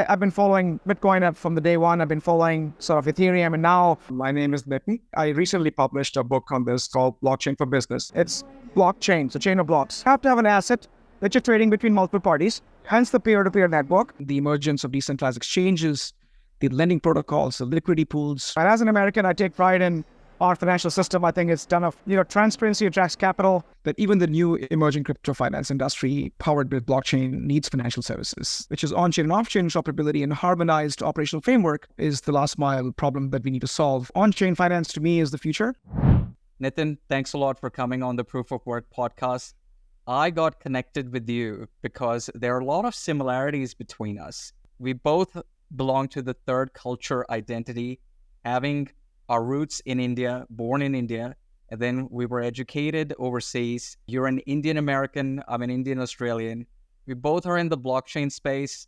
I've been following Bitcoin from the day one. I've been following sort of Ethereum. And now my name is Nitin. I recently published a book on this called Blockchain for Business. It's blockchain, it's a chain of blocks. You have to have an asset that you're trading between multiple parties, hence the peer-to-peer network, the emergence of decentralized exchanges, the lending protocols, the liquidity pools. And as an American, I take pride in our financial system. I think it's done transparency attracts capital, that even the new emerging crypto finance industry powered with blockchain needs financial services, which is on-chain and off-chain interoperability and harmonized operational framework is the last mile problem that we need to solve. On-chain finance to me is the future. Nitin, thanks a lot for coming on the Proof of Work podcast. I got connected with you because there are a lot of similarities between us. We both belong to the third culture identity, having our roots in India, born in India, and then we were educated overseas. You're an Indian American, I'm an Indian Australian. We both are in the blockchain space.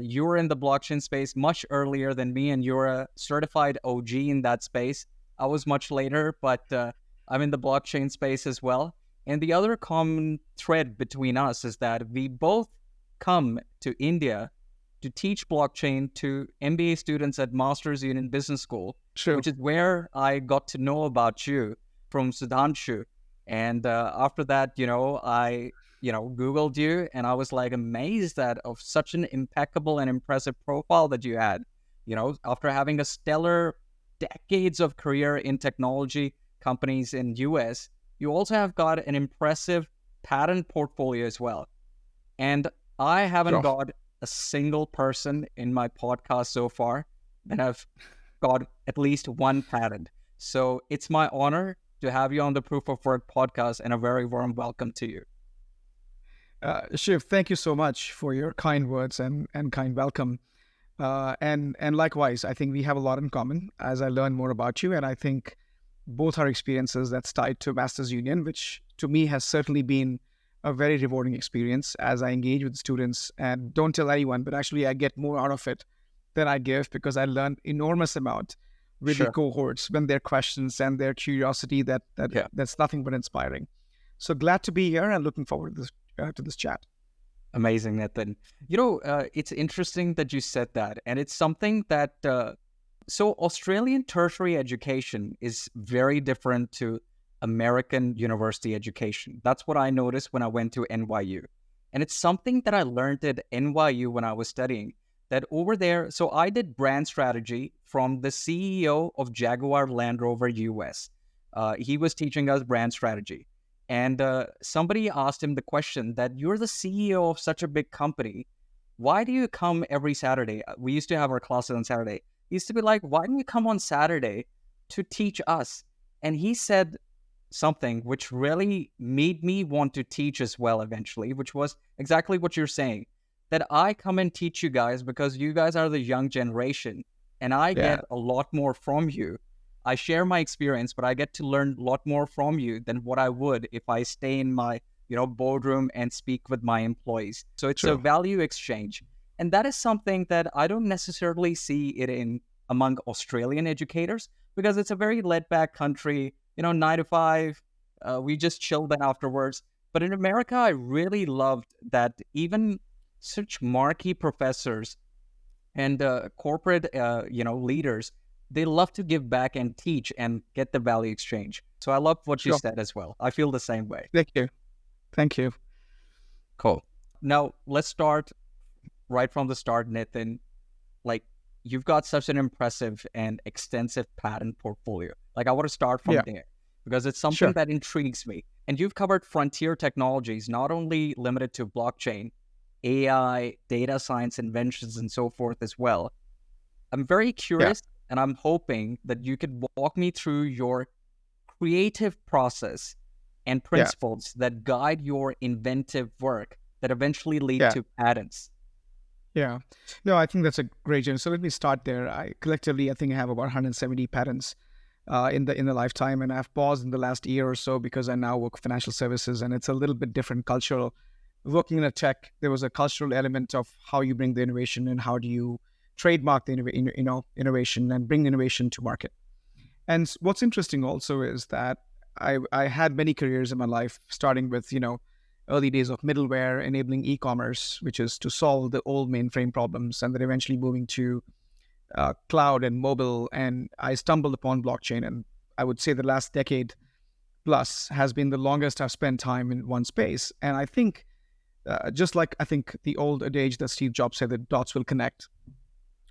You're in the blockchain space much earlier than me, and you're a certified OG in that space. I was much later, but I'm in the blockchain space as well. And the other common thread between us is that we both come to India to teach blockchain to MBA students at Masters Union Business School, True. which is where I got to know about you from Sudhanshu. And after that, I Googled you, and I was like amazed of such an impeccable and impressive profile that you had. After having a stellar decades of career in technology companies in US, you also have got an impressive patent portfolio as well. And I haven't got a single person in my podcast so far that have got at least one patent. So it's my honor to have you on the Proof of Work podcast, and a very warm welcome to you. Shiv, thank you so much for your kind words and kind welcome. And likewise, I think we have a lot in common as I learn more about you. And I think both our experiences that's tied to Masters Union, which to me has certainly been a very rewarding experience as I engage with students, and don't tell anyone, but actually I get more out of it than I give, because I learn enormous amount with the cohorts when their questions and their curiosity that's nothing but inspiring. So glad to be here and looking forward to this chat. Amazing, Nitin. It's interesting that you said that, and it's something that so Australian tertiary education is very different to American university education. That's what I noticed when I went to NYU. And it's something that I learned at NYU when I was studying, that over there, so I did brand strategy from the CEO of Jaguar Land Rover US. He was teaching us brand strategy. And somebody asked him the question that, you're the CEO of such a big company. Why do you come every Saturday? We used to have our classes on Saturday. He used to be like, why don't you come on Saturday to teach us? And he said something which really made me want to teach as well eventually, which was exactly what you're saying, that I come and teach you guys because you guys are the young generation, and I get a lot more from you. I share my experience, but I get to learn a lot more from you than what I would if I stay in my boardroom and speak with my employees. So it's a value exchange. And that is something that I don't necessarily see it among Australian educators, because it's a very laid-back country. 9 to 5, we just chilled then afterwards. But in America, I really loved that even such marquee professors and corporate, leaders, they love to give back and teach and get the value exchange. So I love what you said as well. I feel the same way. Thank you. Cool. Now, let's start right from the start, Nitin. Like, you've got such an impressive and extensive patent portfolio. Like, I want to start from there because it's something that intrigues me. And you've covered frontier technologies, not only limited to blockchain, AI, data science inventions, and so forth as well. I'm very curious, and I'm hoping that you could walk me through your creative process and principles that guide your inventive work that eventually lead to patents. Yeah. No, I think that's a great journey. So let me start there. I think I have about 170 patents in the lifetime, and I've paused in the last year or so because I now work financial services, and it's a little bit different cultural. Working in a tech, there was a cultural element of how you bring the innovation and how do you trademark the innovation and bring innovation to market. And what's interesting also is that I had many careers in my life, starting with early days of middleware enabling e-commerce, which is to solve the old mainframe problems, and then eventually moving to cloud and mobile. And I stumbled upon blockchain, and I would say the last decade plus has been the longest I've spent time in one space. And I think, just like I think the old adage that Steve Jobs said, that dots will connect,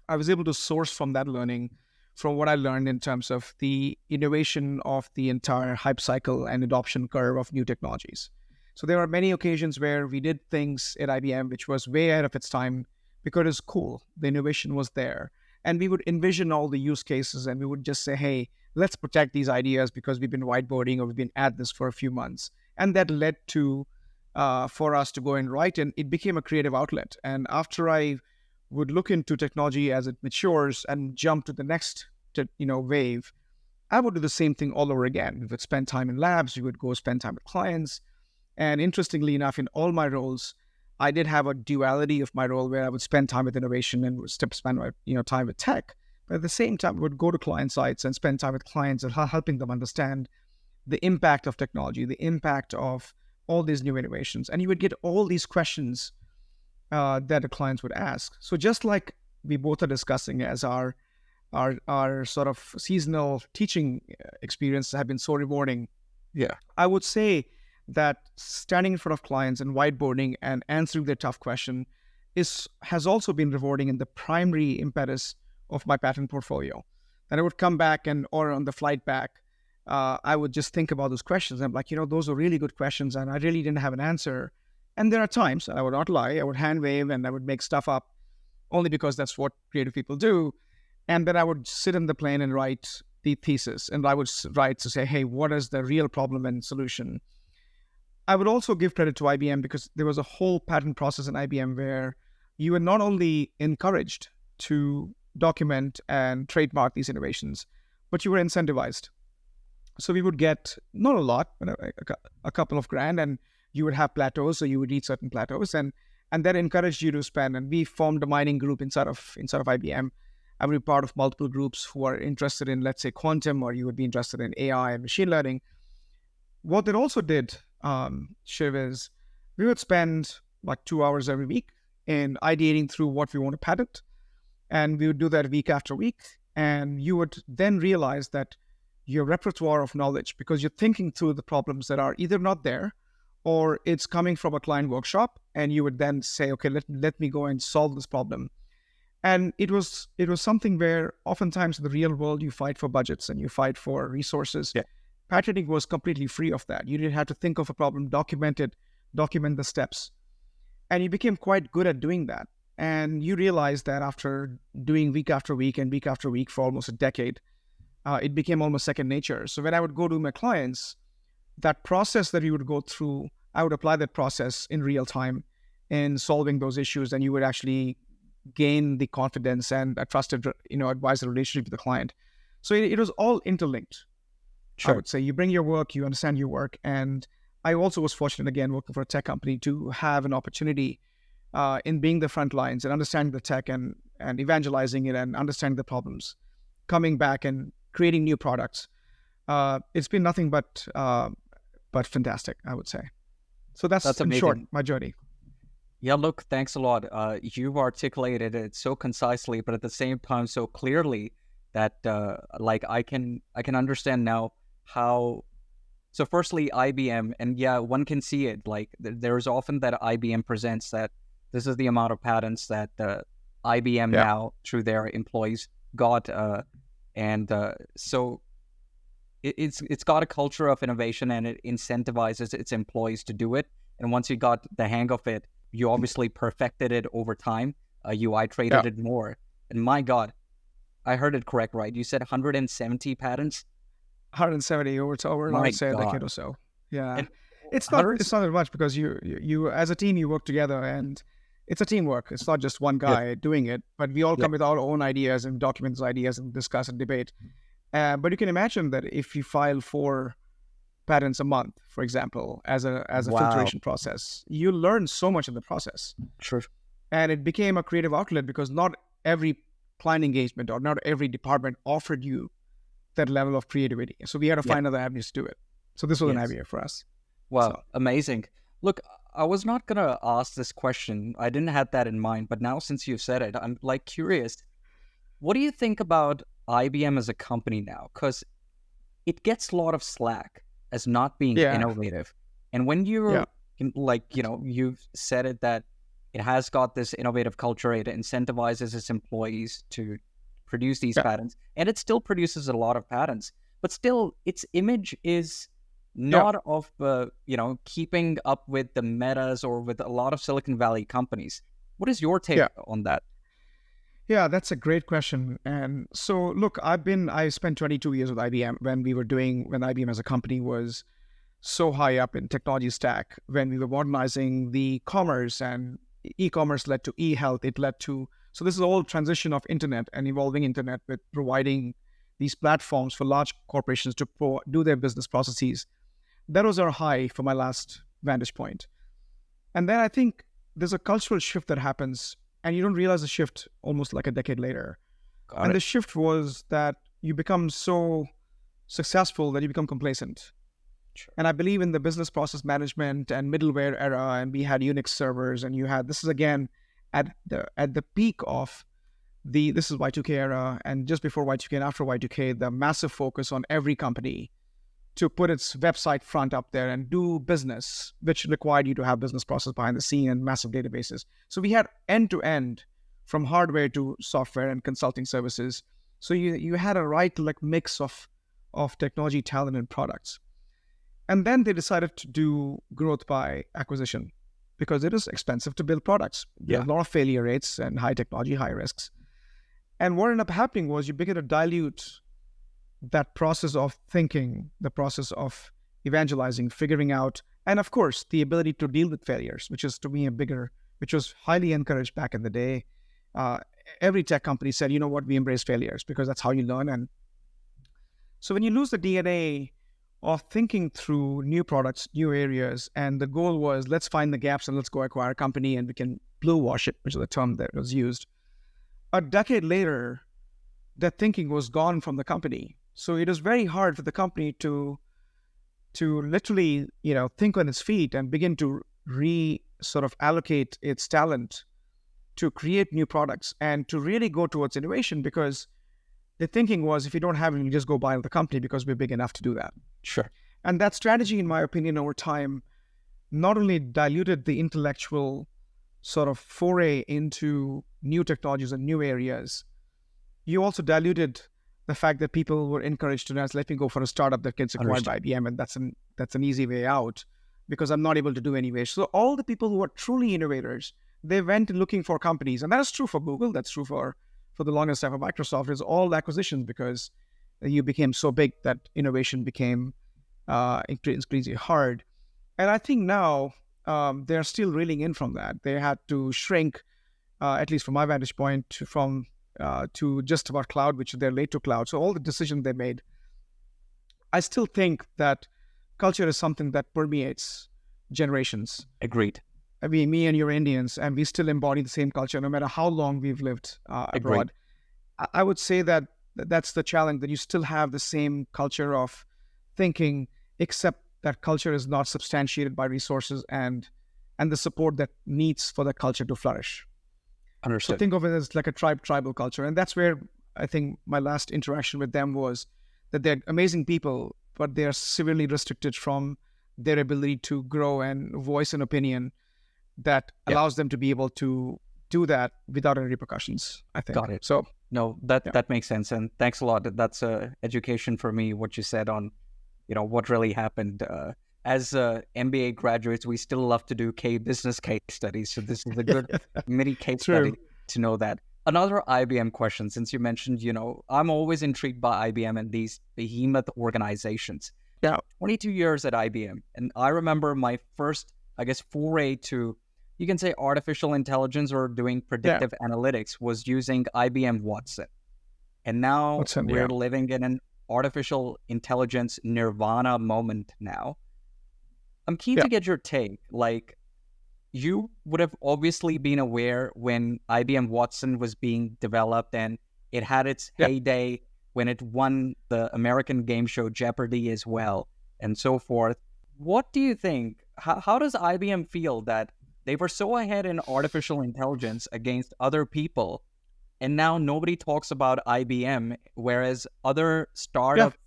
I was able to source from that learning, from what I learned in terms of the innovation of the entire hype cycle and adoption curve of new technologies. So there are many occasions where we did things at IBM which was way ahead of its time because it was cool. The innovation was there. And we would envision all the use cases and we would just say, hey, let's protect these ideas because we've been whiteboarding or we've been at this for a few months. And that led to, for us to go and write, and it became a creative outlet. And after I would look into technology as it matures and jump to the next wave, I would do the same thing all over again. We would spend time in labs, we would go spend time with clients. And interestingly enough, in all my roles, I did have a duality of my role where I would spend time with innovation and would spend my time with tech. But at the same time, I would go to client sites and spend time with clients and helping them understand the impact of technology, the impact of all these new innovations. And you would get all these questions that the clients would ask. So just like we both are discussing as our sort of seasonal teaching experiences have been so rewarding. Yeah. I would say that standing in front of clients and whiteboarding and answering their tough question has also been rewarding in the primary impetus of my patent portfolio. And I would come back or on the flight back, I would just think about those questions. I'm like, those are really good questions and I really didn't have an answer. And there are times, I would not lie, I would hand wave and I would make stuff up only because that's what creative people do. And then I would sit in the plane and write the thesis. And I would write to say, hey, what is the real problem and solution? I would also give credit to IBM because there was a whole patent process in IBM where you were not only encouraged to document and trademark these innovations, but you were incentivized. So we would get, not a lot, but a couple of grand, and you would have plateaus, so you would reach certain plateaus, and that encouraged you to spend. And we formed a mining group inside of IBM. I would be part of multiple groups who are interested in, let's say, quantum, or you would be interested in AI and machine learning. What that also did, Shiv, is we would spend like 2 hours every week in ideating through what we want to patent. And we would do that week after week. And you would then realize that your repertoire of knowledge, because you're thinking through the problems that are either not there or it's coming from a client workshop, and you would then say, okay, let me go and solve this problem. And it was something where oftentimes in the real world, you fight for budgets and you fight for resources. Yeah. Patenting was completely free of that. You didn't have to think of a problem, document the steps. And you became quite good at doing that. And you realized that after doing week after week and week after week for almost a decade, it became almost second nature. So when I would go to my clients, that process that you would go through, I would apply that process in real time in solving those issues, and you would actually gain the confidence and a trusted, advisor relationship with the client. So it was all interlinked. Sure. I would say you bring your work, you understand your work. And I also was fortunate, again, working for a tech company, to have an opportunity in being the front lines and understanding the tech and evangelizing it and understanding the problems, coming back and creating new products. It's been nothing but fantastic, I would say. So that's in short, my journey. Yeah, look, thanks a lot. You've articulated it so concisely, but at the same time so clearly that I can understand now how. So firstly, IBM, and yeah, one can see it. Like there's often that IBM presents that this is the amount of patents that IBM now through their employees got, so it's got a culture of innovation, and it incentivizes its employees to do it. And once you got the hang of it, you obviously perfected it over time. You iterated it more. And my God, I heard it correct, right? You said 170 patents? 170 over I'd say a decade or so. Yeah. And it's not that much because you as a team, you work together, and it's a teamwork. It's not just one guy doing it, but we all come with our own ideas and document those ideas and discuss and debate. But you can imagine that if you file 4 patents a month, for example, as a filtration process, you learn so much in the process. Sure. And it became a creative outlet because not every client engagement or not every department offered you that level of creativity. So we had to find other avenues to do it. So this was an avenue for us. Wow, amazing. Look, I was not gonna ask this question. I didn't have that in mind, but now since you've said it, I'm like curious. What do you think about IBM as a company now? Because it gets a lot of slack as not being Yeah. innovative. And when you're Yeah. you've said it that it has got this innovative culture, it incentivizes its employees to produce these Yeah. patents, and it still produces a lot of patents, but still its image is Yeah. not of keeping up with the Metas or with a lot of Silicon Valley companies. What is your take Yeah. on that? Yeah, that's a great question. And so, look, I spent 22 years with IBM when IBM as a company was so high up in technology stack, when we were modernizing the commerce, and e-commerce led to e-health. So this is all transition of internet and evolving internet with providing these platforms for large corporations to do their business processes. That was our high for my last vantage point. And then I think there's a cultural shift that happens, and you don't realize the shift almost like a decade later. Got And it. the shift was that you become so successful that you become complacent. Sure. And I believe in the business process management and middleware era, and we had Unix servers, and this is again at the peak of this is Y2K era, and just before Y2K and after Y2K, the massive focus on every company to put its website front up there and do business, which required you to have business process behind the scene and massive databases. So we had end to end from hardware to software and consulting services. So you had a right mix of technology, talent, and products. And then they decided to do growth by acquisition because it is expensive to build products. There are a lot of failure rates and high technology, high risks. And what ended up happening was you begin to dilute that process of thinking, the process of evangelizing, figuring out, and of course, the ability to deal with failures, which is to me which was highly encouraged back in the day. Every tech company said, you know what, we embrace failures because that's how you learn. And so when you lose the DNA of thinking through new products, new areas, and the goal was let's find the gaps and let's go acquire a company and we can blue wash it, which is the term that was used. A decade later, that thinking was gone from the company. So it was very hard for the company to literally, think on its feet and begin to sort of allocate its talent to create new products and to really go towards innovation, because the thinking was if you don't have it, you just go buy another company because we're big enough to do that. Sure. And that strategy, in my opinion, over time, not only diluted the intellectual sort of foray into new technologies and new areas, you also diluted the fact that people were encouraged to let me go for a startup that gets acquired by IBM, and that's an easy way out because I'm not able to do anyway. So all the people who are truly innovators, they went looking for companies, and that is true for Google. That's true for the longest time for Microsoft. Is all acquisitions because you became so big that innovation became increasingly hard. And I think now they're still reeling in from that. They had to shrink, at least from my vantage point, to just about cloud, which they're late to cloud. So all the decisions they made, I still think that culture is something that permeates generations. Agreed. I mean, me and you're Indians, and we still embody the same culture no matter how long we've lived abroad. I would say that that's the challenge, that you still have the same culture of thinking, except that culture is not substantiated by resources and the support that needs for the culture to flourish. Understood. So think of it as like a tribal culture. And that's where I think my last interaction with them was that they're amazing people, but they're severely restricted from their ability to grow and voice an opinion that allows them to be able to do that without any repercussions, I think. Got it. So no, that makes sense. And thanks a lot. That's education for me, what you said on, what really happened. As MBA graduates, we still love to do business case studies. So this is a good mini case study to know that. Another IBM question, since you mentioned, I'm always intrigued by IBM and these behemoth organizations. Yeah. 22 years at IBM. And I remember my first, foray to, you can say, artificial intelligence or doing predictive analytics was using IBM Watson. And now we're living in an artificial intelligence nirvana moment now. I'm keen to get your take. Like, you would have obviously been aware when IBM Watson was being developed and it had its heyday when it won the American game show Jeopardy as well, and so forth. What do you think how does IBM feel that they were so ahead in artificial intelligence against other people, and now nobody talks about IBM, whereas other Yeah. startups,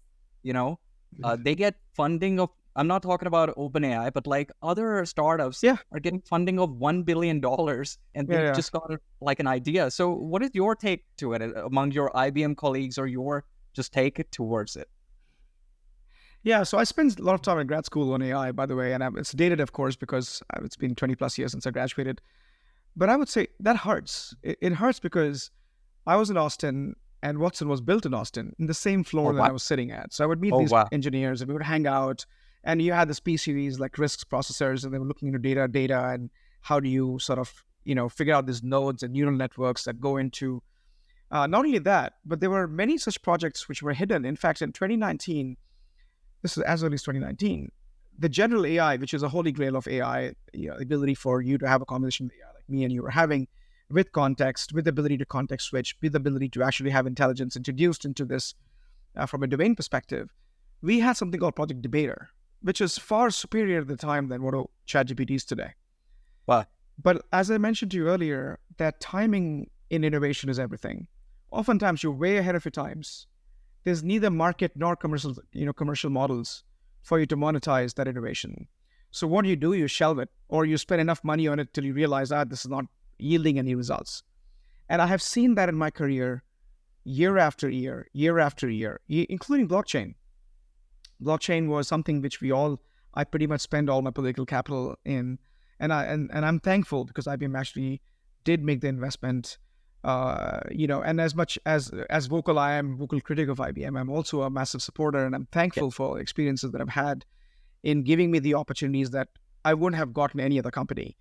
you know, they get funding of, I'm not talking about OpenAI, but like other startups Yeah. are getting funding of $1 billion, and Yeah. they've Yeah. just got like an idea. So what is your take to it among your IBM colleagues, or your just take it towards it? Yeah, so I spent a lot of time in grad school on AI, by the way, and it's dated, of course, because it's been 20 plus years since I graduated. But I would say that hurts. It hurts because I was in Austin and Watson was built in Austin in the same Oh, floor that I wow. was sitting at. So I would meet Oh, these wow. engineers and we would hang out. And you had this P series like risks processors, and they were looking into data, and how do you sort of, figure out these nodes and neural networks that go into. Not only that, but there were many such projects which were hidden. In fact, in 2019, this is as early as 2019, the general AI, which is a holy grail of AI, the ability for you to have a conversation with AI like me and you were having, with context, with the ability to context switch, with the ability to actually have intelligence introduced into this from a domain perspective, we had something called Project Debater, which is far superior at the time than what ChatGPT is today. Wow. But as I mentioned to you earlier, that timing in innovation is everything. Oftentimes, you're way ahead of your times. There's neither market nor commercial models for you to monetize that innovation. So what do? You shelve it, or you spend enough money on it till you realize that this is not yielding any results. And I have seen that in my career year after year, year after year, including blockchain. Blockchain was something which I pretty much spend all my political capital in. And I'm thankful because IBM actually did make the investment. And as much as vocal I am, vocal critic of IBM, I'm also a massive supporter, and I'm thankful for experiences that I've had in giving me the opportunities that I wouldn't have gotten any other company.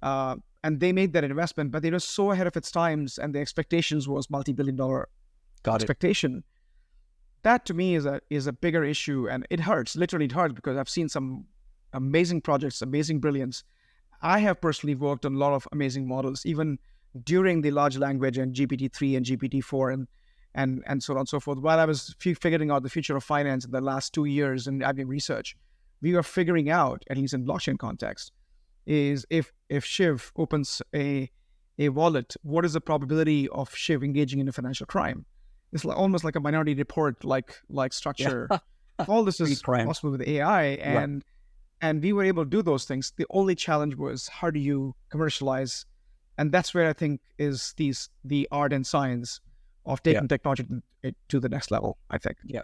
And they made that investment, but they were so ahead of its times, and the expectations was multi-billion-dollar expectation. That to me is a bigger issue, and it hurts. Literally, it hurts because I've seen some amazing projects, amazing brilliance. I have personally worked on a lot of amazing models, even during the large language and GPT-3 and GPT-4 and so on and so forth. While I was figuring out the future of finance in the last 2 years in IBM research, we were figuring out, at least in blockchain context, is if Shiv opens a wallet, what is the probability of Shiv engaging in a financial crime? It's almost like a Minority Report like structure. Yeah. All this is possible with AI, and we were able to do those things. The only challenge was, how do you commercialize? And that's where I think is the art and science of taking technology to the next level, I think. Yeah.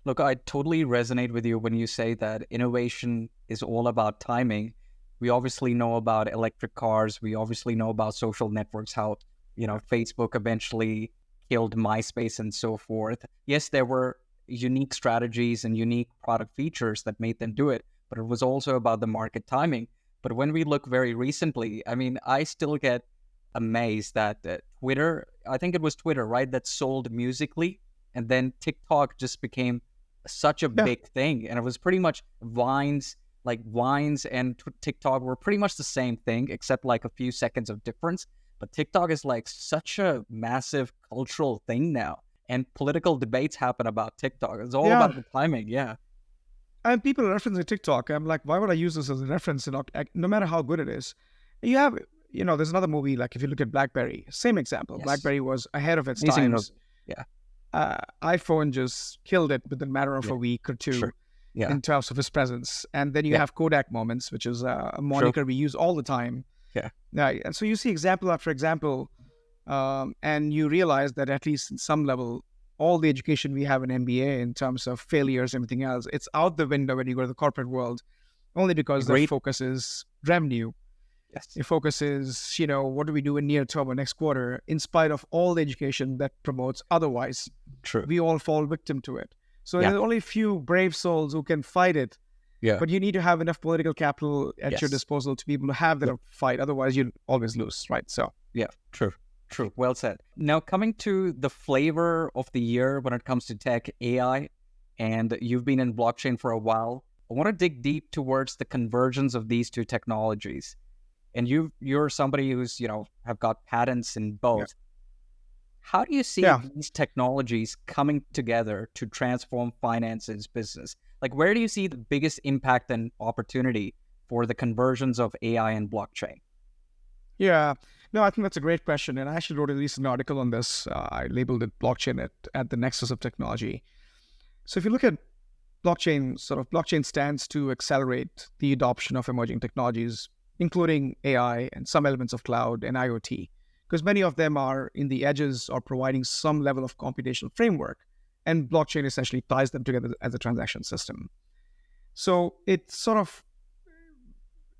Look, I totally resonate with you when you say that innovation is all about timing. We obviously know about electric cars. We obviously know about social networks, how, Facebook eventually killed MySpace and so forth. Yes, there were unique strategies and unique product features that made them do it, but it was also about the market timing. But when we look very recently, I mean, I still get amazed that Twitter, I think it was Twitter, right, that sold Musical.ly, and then TikTok just became such a big thing. And it was pretty much Vines and TikTok were pretty much the same thing, except like a few seconds of difference. But TikTok is like such a massive cultural thing now. And political debates happen about TikTok. It's all about the timing. Yeah. And people are referencing TikTok. I'm like, why would I use this as a reference? No matter how good it is. You have, there's another movie, like if you look at BlackBerry, same example. Yes. BlackBerry was ahead of its times. Yeah. iPhone just killed it within a matter of a week or two in terms of its presence. And then you have Kodak moments, which is a moniker we use all the time. Yeah. And so you see example after example, and you realize that at least in some level, all the education we have in MBA in terms of failures and everything else, it's out the window when you go to the corporate world, only because their focus is revenue. Yes. Your focus is, what do we do in near term or next quarter, in spite of all the education that promotes otherwise. True. We all fall victim to it. So there's only a few brave souls who can fight it. Yeah. But you need to have enough political capital at your disposal to be able to have that fight. Otherwise, you'll always lose, right? So true. Well said. Now, coming to the flavor of the year when it comes to tech, AI, and you've been in blockchain for a while, I want to dig deep towards the convergence of these two technologies. And you're somebody who's, have got patents in both. Yeah. How do you see these technologies coming together to transform finances, business? Like, where do you see the biggest impact and opportunity for the conversions of AI and blockchain? Yeah, no, I think that's a great question. And I actually wrote a recent article on this. I labeled it blockchain at the nexus of technology. So if you look at blockchain, blockchain stands to accelerate the adoption of emerging technologies, including AI and some elements of cloud and IoT, because many of them are in the edges or providing some level of computational framework. And blockchain essentially ties them together as a transaction system. So it sort of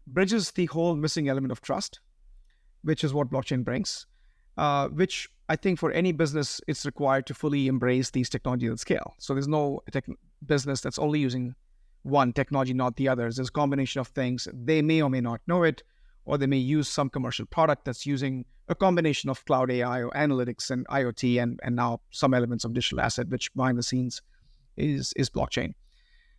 bridges the whole missing element of trust, which is what blockchain brings, which I think for any business, it's required to fully embrace these technologies at scale. So there's no business that's only using one technology, not the others. There's a combination of things. They may or may not know it, or they may use some commercial product that's using a combination of cloud AI or analytics and IoT and now some elements of digital asset, which behind the scenes is blockchain.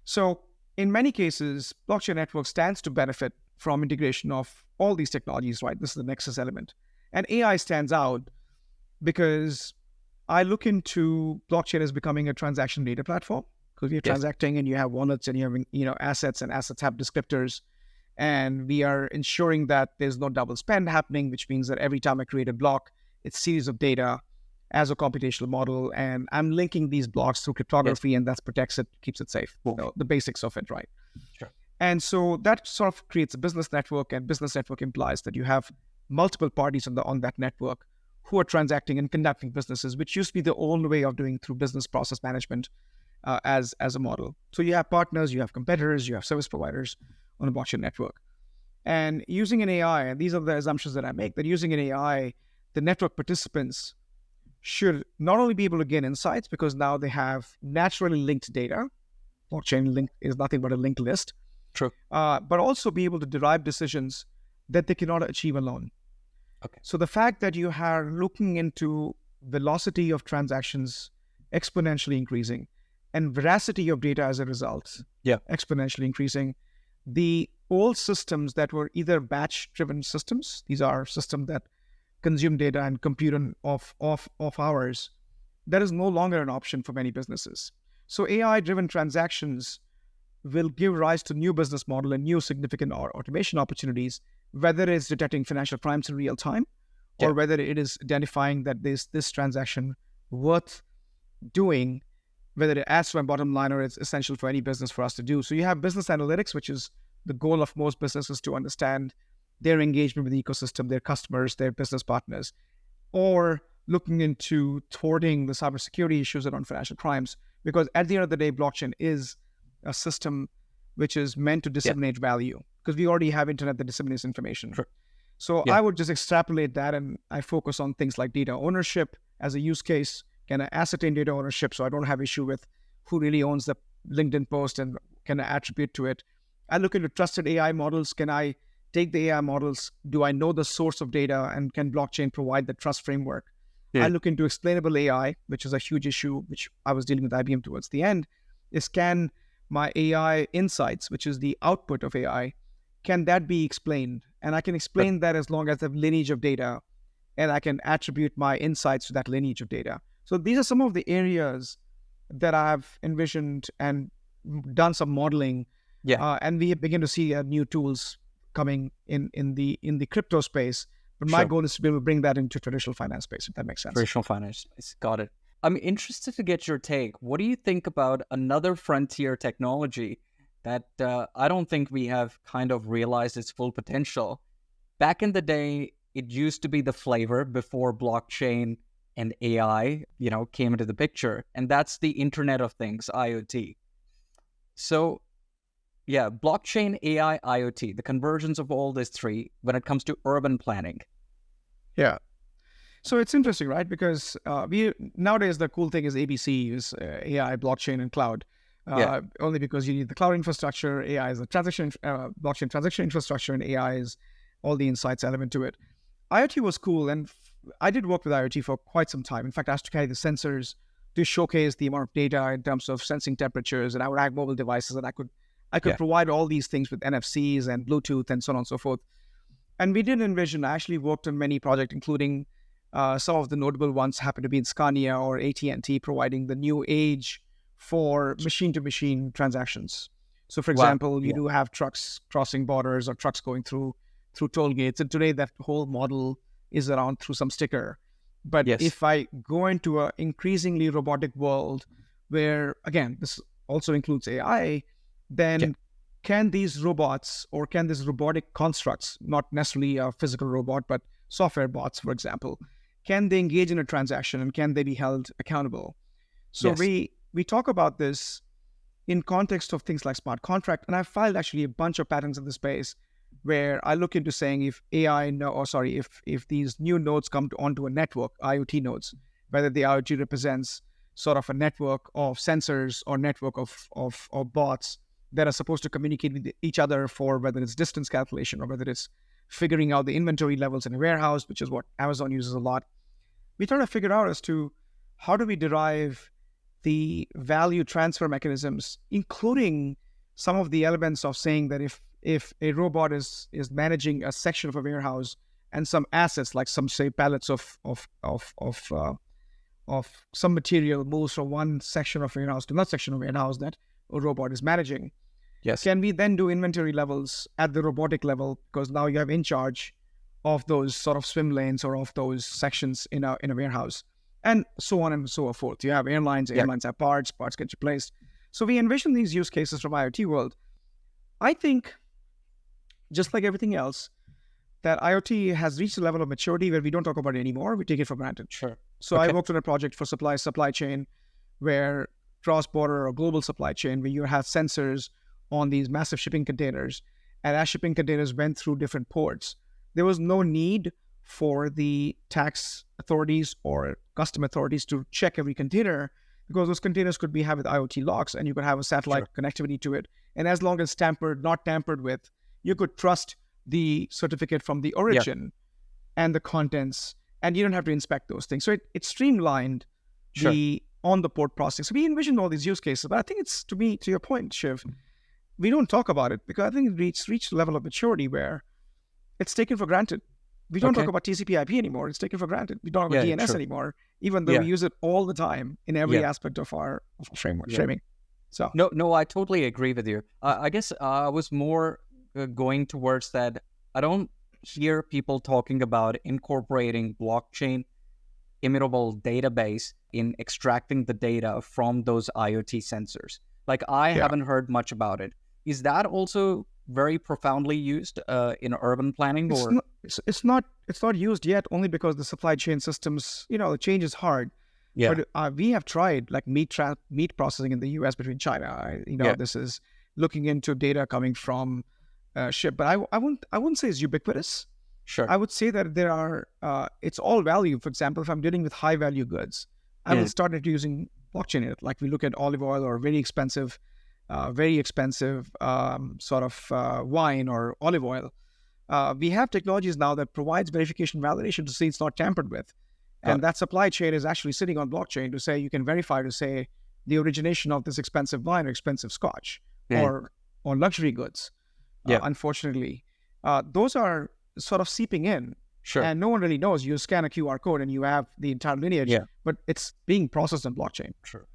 So in many cases, blockchain network stands to benefit from integration of all these technologies, right? This is the nexus element. And AI stands out because I look into blockchain as becoming a transaction data platform, because you're transacting and you have wallets and you have assets, and assets have descriptors. And we are ensuring that there's no double spend happening, which means that every time I create a block, it's a series of data as a computational model. And I'm linking these blocks through cryptography, and that protects it, keeps it safe. Cool. The basics of it, right? Sure. And so that sort of creates a business network, and business network implies that you have multiple parties on that network who are transacting and conducting businesses, which used to be the old way of doing through business process management as a model. So you have partners, you have competitors, you have service providers on a blockchain network. And using an AI, and these are the assumptions that I make, that using an AI, the network participants should not only be able to gain insights because now they have naturally linked data. Blockchain link is nothing but a linked list. True. But also be able to derive decisions that they cannot achieve alone. Okay. So the fact that you are looking into velocity of transactions exponentially increasing and veracity of data as a result exponentially increasing, the old systems that were either batch-driven systems, these are systems that consume data and compute off hours, that is no longer an option for many businesses. So AI-driven transactions will give rise to new business model and new significant automation opportunities, whether it's detecting financial crimes in real time or whether it is identifying that this transaction worth doing, whether it adds to my bottom line or it's essential for any business for us to do. So you have business analytics, which is the goal of most businesses to understand their engagement with the ecosystem, their customers, their business partners, or looking into thwarting the cybersecurity issues around financial crimes. Because at the end of the day, blockchain is a system which is meant to disseminate value, because we already have internet that disseminates information. Sure. So I would just extrapolate that, and I focus on things like data ownership as a use case. Can I ascertain data ownership so I don't have issue with who really owns the LinkedIn post and can I attribute to it? I look into trusted AI models. Can I take the AI models? Do I know the source of data, and can blockchain provide the trust framework? I look into explainable AI, which is a huge issue, which I was dealing with IBM towards the end, is can my AI insights, which is the output of AI, can that be explained? And I can explain that as long as I have lineage of data, and I can attribute my insights to that lineage of data. So these are some of the areas that I've envisioned and done some modeling. And we begin to see new tools coming in the crypto space. But my goal is to be able to bring that into traditional finance space, if that makes sense. Traditional finance space. Got it. I'm interested to get your take. What do you think about another frontier technology that I don't think we have kind of realized its full potential? Back in the day, it used to be the flavor before blockchain and AI, came into the picture. And that's the Internet of Things, IoT. So blockchain, AI, IoT, the convergence of all these three when it comes to urban planning. Yeah. So it's interesting, right? Because nowadays the cool thing is ABC, is AI, blockchain, and cloud. Only because you need the cloud infrastructure, AI is the blockchain transaction infrastructure, and AI is all the insights element to it. IoT was cool, and I did work with IoT for quite some time. In fact, I used to carry the sensors to showcase the amount of data in terms of sensing temperatures, and I would have mobile devices, and I could provide all these things with NFCs and Bluetooth and so on and so forth. And we did envision, I actually worked on many projects, including some of the notable ones happen to be in Scania or AT&T, providing the new age for machine-to-machine transactions. So, for Wow. example, you Yeah. do have trucks crossing borders or trucks going through toll gates, and today that whole model is around through some sticker. But Yes. if I go into an increasingly robotic world, where again this also includes AI, Yeah. then can these robots or can these robotic constructs, not necessarily a physical robot, but software bots, for example, can they engage in a transaction and can they be held accountable? So Yes. we talk about this in context of things like smart contract, and I've filed actually a bunch of patents in the space where I look into saying if AI, no, or sorry, if these new nodes come onto a network, IoT nodes, whether the IoT represents sort of a network of sensors or network of bots that are supposed to communicate with each other for whether it's distance calculation or whether it's figuring out the inventory levels in a warehouse, which is what Amazon uses a lot. We try to figure out as to how do we derive the value transfer mechanisms, including some of the elements of saying that if a robot is managing a section of a warehouse and some assets like some say pallets of some material moves from one section of a warehouse to another section of a warehouse that a robot is managing, Yes. can we then do inventory levels at the robotic level, because now you have in charge of those sort of swim lanes or of those sections in a warehouse, and so on and so forth. You have airlines, Yeah. airlines have parts get replaced. So we envision these use cases from IoT world. I think, just like everything else, that IoT has reached a level of maturity where we don't talk about it anymore. We take it for granted. Sure. So I Okay. worked on a project for supply chain, where cross-border or global supply chain, where you have sensors on these massive shipping containers, and as shipping containers went through different ports, there was no need for the tax authorities or custom authorities to check every container, because those containers could be have with IoT locks, and you could have a satellite connectivity to it. And as long as not tampered with, you could trust the certificate from the origin and the contents, and you don't have to inspect those things. So it streamlined Sure. the on the port processing. So we envisioned all these use cases, but I think it's, to me, to your point, Shiv, we don't talk about it because I think it reached a level of maturity where it's taken for granted. We don't talk Okay. about TCP/IP anymore. It's taken for granted. We don't talk about Yeah. DNS True. anymore, even though Yeah. we use it all the time in every Yeah. aspect of our framework Yeah. framing. So No, I totally agree with you. I guess I was more going towards that. I don't hear people talking about incorporating blockchain immutable database in extracting the data from those IoT sensors. Like, I yeah, haven't heard much about it. Is that also very profoundly used in urban planning, it's or? not, it's not used yet, only because the supply chain systems, the change is hard. Yeah. But we have tried like meat processing in the U.S. between China. Yeah. This is looking into data coming from ship, but I wouldn't say it's ubiquitous. Sure. I would say that there are it's all value. For example, if I'm dealing with high value goods, I will start using blockchain in it. Like we look at olive oil or very expensive sort of wine or olive oil. We have technologies now that provides verification validation to say it's not tampered with. And that supply chain is actually sitting on blockchain to say you can verify to say the origination of this expensive wine or expensive scotch or luxury goods. Unfortunately, those are sort of seeping in. Sure. And no one really knows. You scan a QR code and you have the entire lineage, but it's being processed on blockchain. True.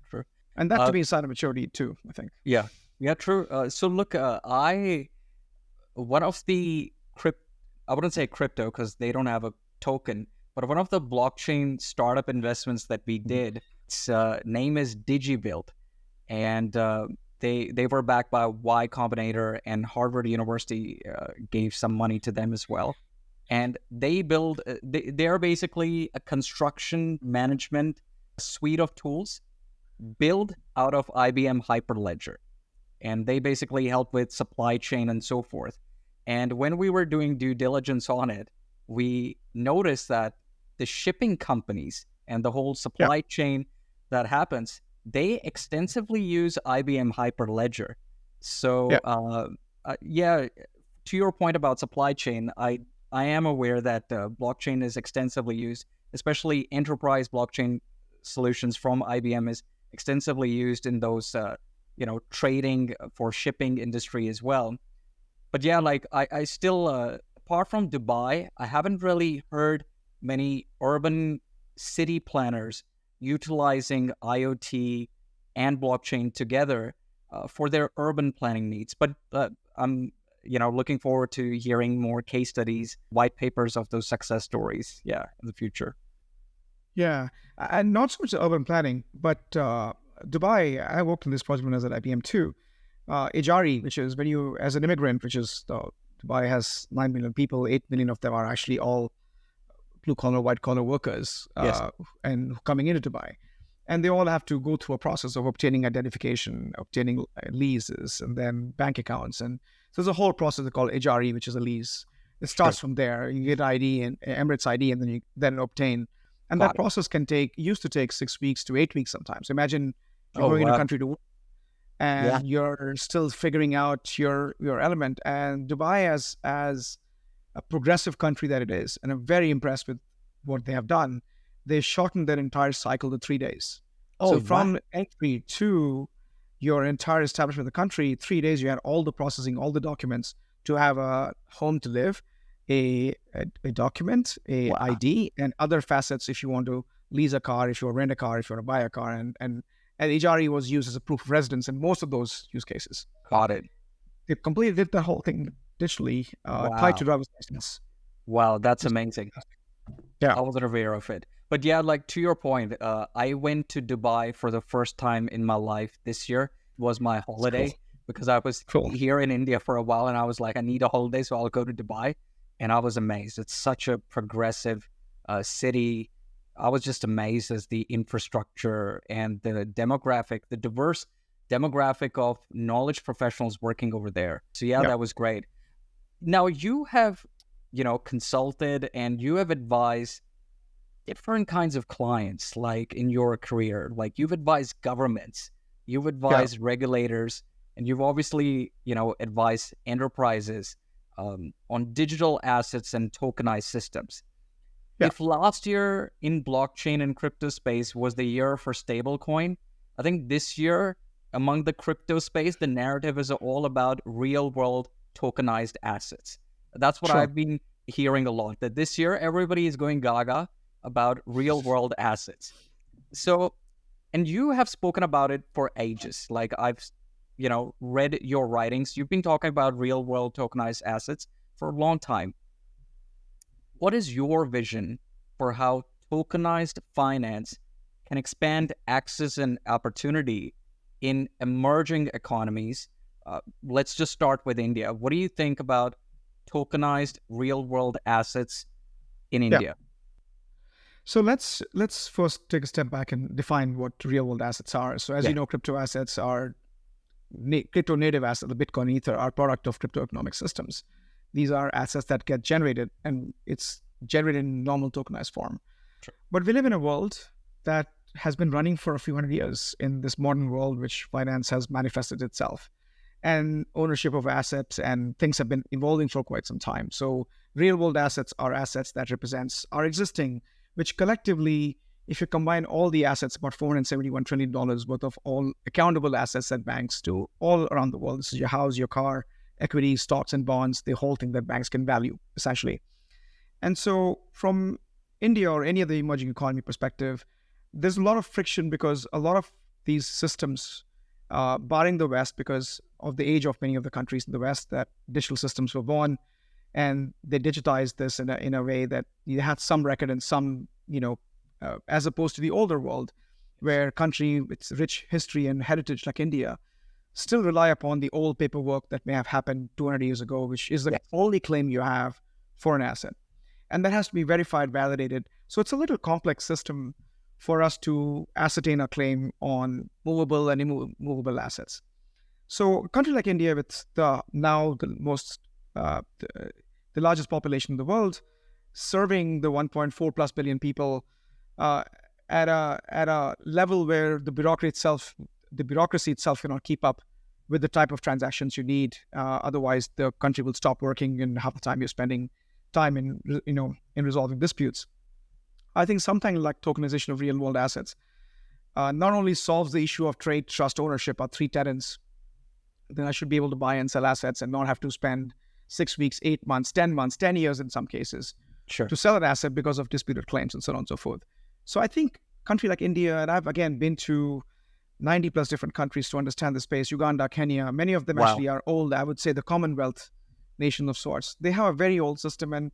And that to me is a sign of maturity too, I think. Yeah, true. So look, one of the I wouldn't say crypto because they don't have a token, but one of the blockchain startup investments that we did, its name is DigiBuild, and they were backed by Y Combinator, and Harvard University gave some money to them as well. And they build, they're basically a construction management suite of tools built out of IBM Hyperledger. And they basically help with supply chain and so forth. And when we were doing due diligence on it, we noticed that the shipping companies and the whole supply chain that happens, they extensively use IBM Hyperledger. So, to your point about supply chain, I am aware that blockchain is extensively used, especially enterprise blockchain solutions from IBM is extensively used in those, trading for shipping industry as well. But yeah, like I still, apart from Dubai, I haven't really heard many urban city planners utilizing IoT and blockchain together for their urban planning needs. But I'm looking forward to hearing more case studies, white papers of those success stories. Yeah, in the future. Yeah, and not so much urban planning, but Dubai. I worked in this project when I was at IBM too. Ijari, which is when you, as an immigrant, which is Dubai has 9 million people, 8 million of them are actually all blue collar, white collar workers, Yes. and coming into Dubai. And they all have to go through a process of obtaining identification, obtaining leases, and then bank accounts. And so there's a whole process called Ijari, which is a lease. It starts from there. You get ID and Emirates ID, and then you then obtain. And Got that it. process used to take 6 weeks to 8 weeks sometimes. Imagine you're Oh, going in a wow. country to work Yeah. and you're still figuring out your element. And Dubai, as a progressive country that it is, and I'm very impressed with what they have done. They shortened their entire cycle to 3 days. Oh, So wow. from entry to your entire establishment of the country, 3 days you had all the processing, all the documents to have a home to live, a document, a Wow. ID, and other facets if you want to lease a car, if you want to rent a car, if you want to buy a car, and Ijari was used as a proof of residence in most of those use cases. Got it. They completely did the whole thing digitally, tied Wow. to driver's license. Wow, that's It's amazing. Yeah. I wasn't aware of it. But yeah, like to your point, I went to Dubai for the first time in my life this year. It was my holiday because I was Cool. here in India for a while and I was like, I need a holiday, so I'll go to Dubai. And I was amazed. It's such a progressive city. I was just amazed as the infrastructure and the demographic, the diverse demographic of knowledge professionals working over there. So yeah, Yeah. that was great. Now you have, consulted and you have advised different kinds of clients, like in your career. Like you've advised governments, you've advised regulators, and you've obviously, advised enterprises on digital assets and tokenized systems. Yeah. If last year in blockchain and crypto space was the year for stablecoin, I think this year among the crypto space, the narrative is all about real world tokenized assets. That's what Sure. I've been hearing a lot, that this year everybody is going gaga about real world assets. So, and you have spoken about it for ages. Like I've, read your writings. You've been talking about real world tokenized assets for a long time. What is your vision for how tokenized finance can expand access and opportunity in emerging economies? Let's just start with India. What do you think about tokenized real world assets in India? So let's first take a step back and define what real world assets are. So as Yeah. you know, crypto assets are crypto native assets. The Bitcoin Ether are product of crypto economic systems. These are assets that get generated, and it's generated in normal tokenized form. Sure. But we live in a world that has been running for a few hundred years in this modern world, which finance has manifested itself. And ownership of assets and things have been evolving for quite some time. So real world assets are assets that represents our existing, which collectively, if you combine all the assets, about $471 trillion worth of all accountable assets that banks do all around the world. This is your house, your car, equities, stocks and bonds, the whole thing that banks can value, essentially. And so from India or any other emerging economy perspective, there's a lot of friction because a lot of these systems, barring the West, because of the age of many of the countries in the West, that digital systems were born, and they digitized this in a way that you had some record and some, as opposed to the older world, where country with rich history and heritage like India still rely upon the old paperwork that may have happened 200 years ago, which is the only claim you have for an asset. And that has to be verified, validated. So it's a little complex system for us to ascertain a claim on movable and immovable assets. So a country like India, with the largest population in the world, serving the 1.4 plus billion people at a level where the bureaucracy itself cannot keep up with the type of transactions you need. Otherwise, the country will stop working, and half the time you're spending time in resolving disputes. I think something like tokenization of real world assets not only solves the issue of trade, trust, ownership, our three tenets. Then I should be able to buy and sell assets and not have to spend 6 weeks, 8 months, 10 years in some cases to sell an asset because of disputed claims and so on and so forth. So I think a country like India, and I've again been to 90 plus different countries to understand the space. Uganda, Kenya, many of them Wow. actually are old. I would say the Commonwealth nation of sorts. They have a very old system, and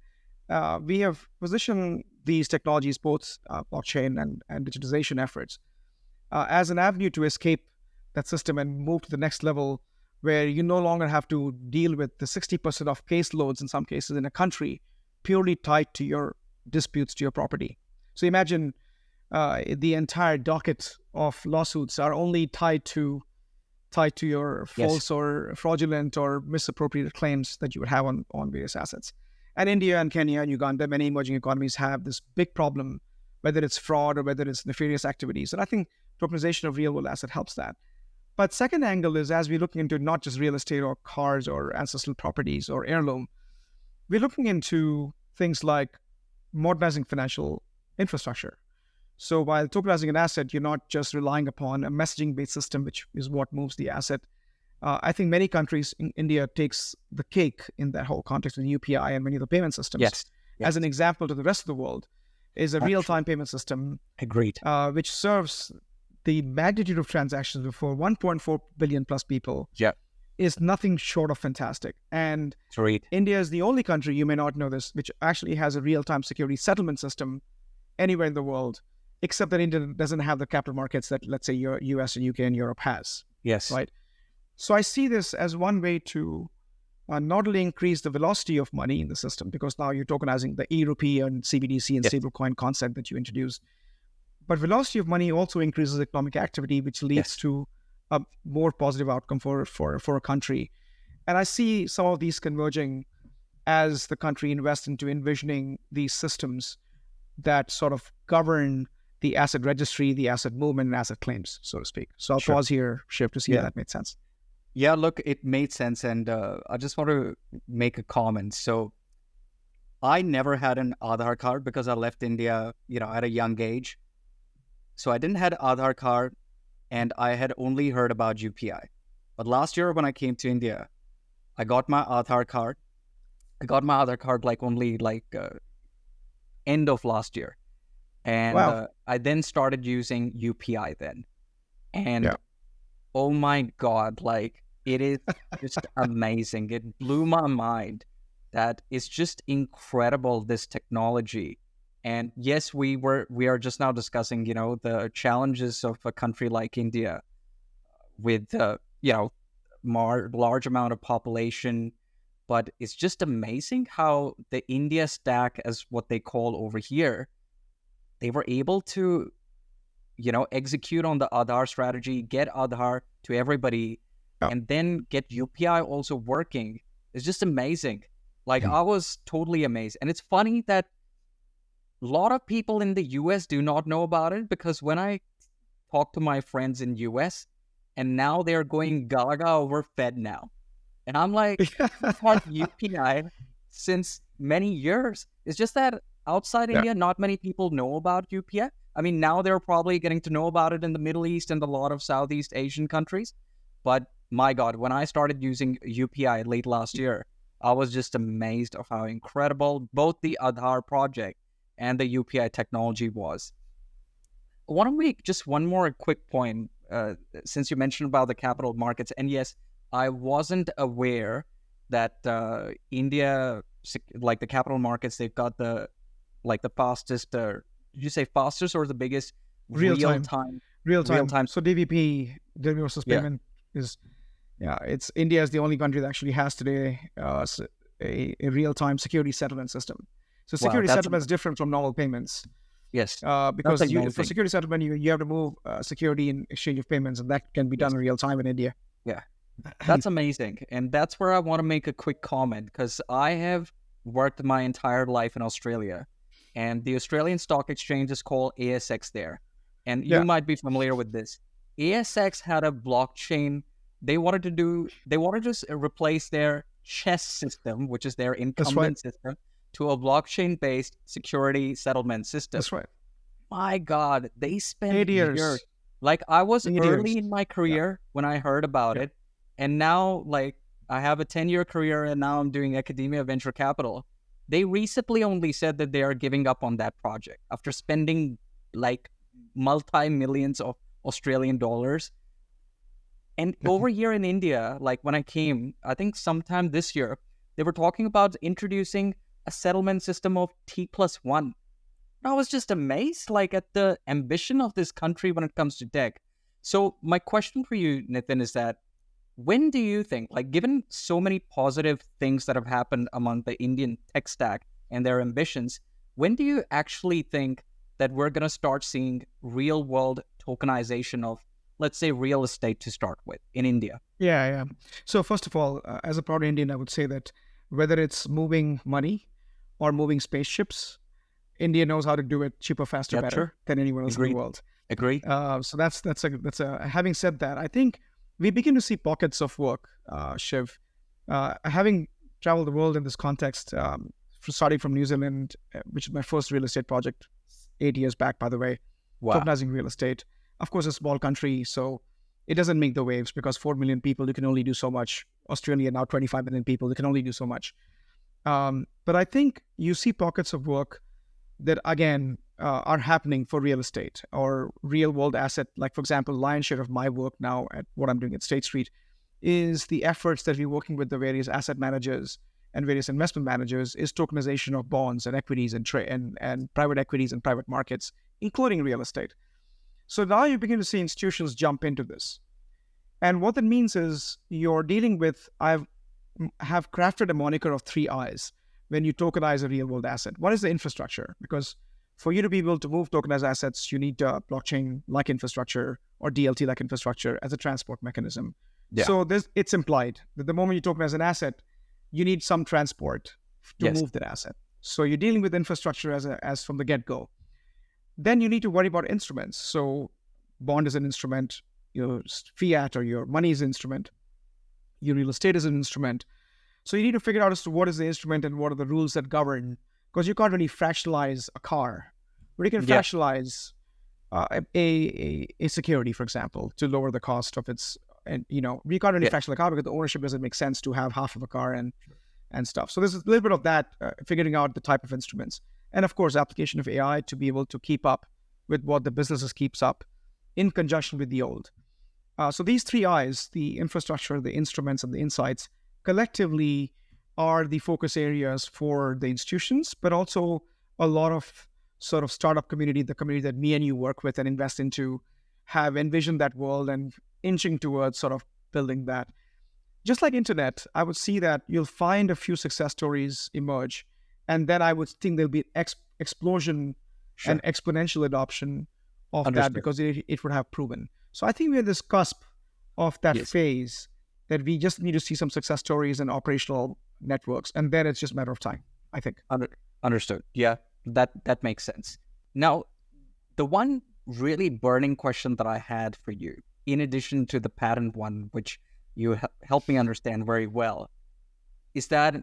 we have positioned these technologies, both blockchain and digitization efforts, as an avenue to escape that system and move to the next level, where you no longer have to deal with the 60% of caseloads in some cases in a country purely tied to your disputes to your property. So imagine the entire docket of lawsuits are only tied to your false or fraudulent or misappropriated claims that you would have on various assets. And India and Kenya and Uganda, many emerging economies have this big problem, whether it's fraud or whether it's nefarious activities. And I think tokenization of real world asset helps that. But second angle is, as we're looking into not just real estate or cars or ancestral properties or heirloom, we're looking into things like modernizing financial infrastructure. So while tokenizing an asset, you're not just relying upon a messaging-based system, which is what moves the asset. I think many countries, in India takes the cake in that whole context with UPI and many of the payment systems. Yes. As an example to the rest of the world, is a real-time payment system. Agreed. Which serves the magnitude of transactions for 1.4 billion plus people. Yeah. Is nothing short of fantastic. And Agreed. India is the only country, you may not know this, which actually has a real-time security settlement system anywhere in the world, except that India doesn't have the capital markets that, let's say, US and UK and Europe has. Yes. Right. So I see this as one way to not only increase the velocity of money in the system, because now you're tokenizing the e-rupee and CBDC and stablecoin concept that you introduced, but velocity of money also increases economic activity, which leads to a more positive outcome for a country. And I see some of these converging as the country invests into envisioning these systems that sort of govern the asset registry, the asset movement, and asset claims, so to speak. So I'll pause here, Shiv, to see if that made sense. Yeah, look, it made sense. And I just want to make a comment. So I never had an Aadhaar card because I left India, at a young age. So I didn't have an Aadhaar card, and I had only heard about UPI. But last year when I came to India, I got my Aadhaar card. I got my Aadhaar card only end of last year. And I then started using UPI then. And oh my God, it is just amazing. It blew my mind that it's just incredible, this technology. And yes, we are just now discussing, the challenges of a country like India with, large amount of population. But it's just amazing how the India stack, as what they call over here, they were able to, execute on the Aadhaar strategy, get Aadhaar to everybody, and then get UPI also working. It's just amazing. I was totally amazed. And it's funny that a lot of people in the US do not know about it, because when I talk to my friends in US, and now they're going gaga over Fed now. And I'm like, I've had UPI since many years. It's just that outside India, not many people know about UPI. I mean, now they're probably getting to know about it in the Middle East and a lot of Southeast Asian countries. But my God, when I started using UPI late last year, I was just amazed of how incredible both the Aadhaar project and the UPI technology was. I want to make just one more quick point, since you mentioned about the capital markets. And yes, I wasn't aware that India, the capital markets, they've got the fastest, did you say fastest or the biggest real time? So DVP, delivery versus payment, is, it's India is the only country that actually has today a real-time security settlement system. So security settlement is different from normal payments. Yes. Because for security settlement, you have to move security in exchange of payments, and that can be done in real time in India. Yeah. That's amazing. And that's where I want to make a quick comment, because I have worked my entire life in Australia, and the Australian Stock Exchange is called ASX there. And you might be familiar with this. ASX had a blockchain. They wanted to replace their chess system, which is their incumbent system, to a blockchain-based security settlement system. That's right. My God, they spent 8 years. I was early in my career when I heard about it. And now, I have a 10-year career, and now I'm doing academia venture capital. They recently only said that they are giving up on that project after spending multi-millions of Australian dollars. And over here in India, like when I came, I think sometime this year, they were talking about introducing a settlement system of T+1. I was just amazed, like, at the ambition of this country when it comes to tech. So my question for you, Nitin, is that when do you think, like, given so many positive things that have happened among the Indian tech stack and their ambitions, when do you actually think that we're going to start seeing real world tokenization of, let's say, real estate to start with in India? Yeah. So first of all, as a proud Indian, I would say that whether it's moving money or moving spaceships, India knows how to do it cheaper, faster, Yeah, better sure. than anyone else in Agreed. the world. Agree. So that's a. Having said that, I think we begin to see pockets of work, Shiv. Having traveled the world in this context, starting from New Zealand, which is my first real estate project 8 years back, by the way, Wow. tokenizing real estate. Of course, a small country, so it doesn't make the waves because 4 million people, you can only do so much. Australia, now 25 million people, you can only do so much. But I think you see pockets of work that, again, are happening for real estate or real world asset. Like, for example, lion's share of my work now at what I'm doing at State Street is the efforts that we're working with the various asset managers and various investment managers is tokenization of bonds and equities and private equities and private markets, including real estate. So now you begin to see institutions jump into this. And what that means is you're dealing with, have crafted a moniker of 3 I's when you tokenize a real world asset. One is the infrastructure, because for you to be able to move tokenized assets, you need blockchain-like infrastructure or DLT-like infrastructure as a transport mechanism. Yeah. So it's implied that the moment you tokenize an asset, you need some transport to move that asset. So you're dealing with infrastructure as from the get-go. Then you need to worry about instruments. So bond is an instrument, your fiat or your money is an instrument, your real estate is an instrument. So you need to figure out as to what is the instrument and what are the rules that govern, because you can't really fractionalize a car, but you can fractionalize a security, for example, to lower the cost of its, and we can't really fractionalize a car because the ownership doesn't make sense to have half of a car and stuff. So there's a little bit of that, figuring out the type of instruments. And of course, application of AI to be able to keep up with what the businesses keeps up in conjunction with the old. So these 3 I's, the infrastructure, the instruments, and the insights, collectively are the focus areas for the institutions, but also a lot of sort of startup community, the community that me and you work with and invest into, have envisioned that world and inching towards sort of building that. Just like internet, I would see that you'll find a few success stories emerge, and then I would think there'll be explosion and exponential adoption of that because it would have proven. So I think we're at this cusp of that phase that we just need to see some success stories and operational networks, and then it's just a matter of time, I think. Understood. Yeah, that makes sense. Now, the one really burning question that I had for you, in addition to the patent one, which you helped me understand very well, is that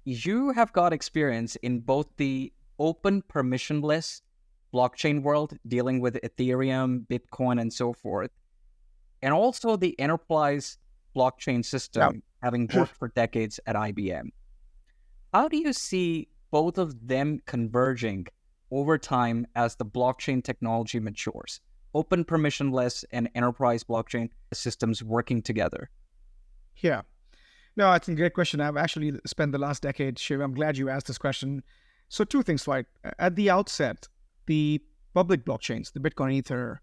you have got experience in both the open permissionless blockchain world, dealing with Ethereum, Bitcoin, and so forth, and also the enterprise blockchain system, having worked for decades at IBM. How do you see both of them converging over time as the blockchain technology matures? Open permissionless and enterprise blockchain systems working together? Yeah. No, it's a great question. I've actually spent the last decade, Shiv, I'm glad you asked this question. So 2 things, right? At the outset, the public blockchains, the Bitcoin, Ether,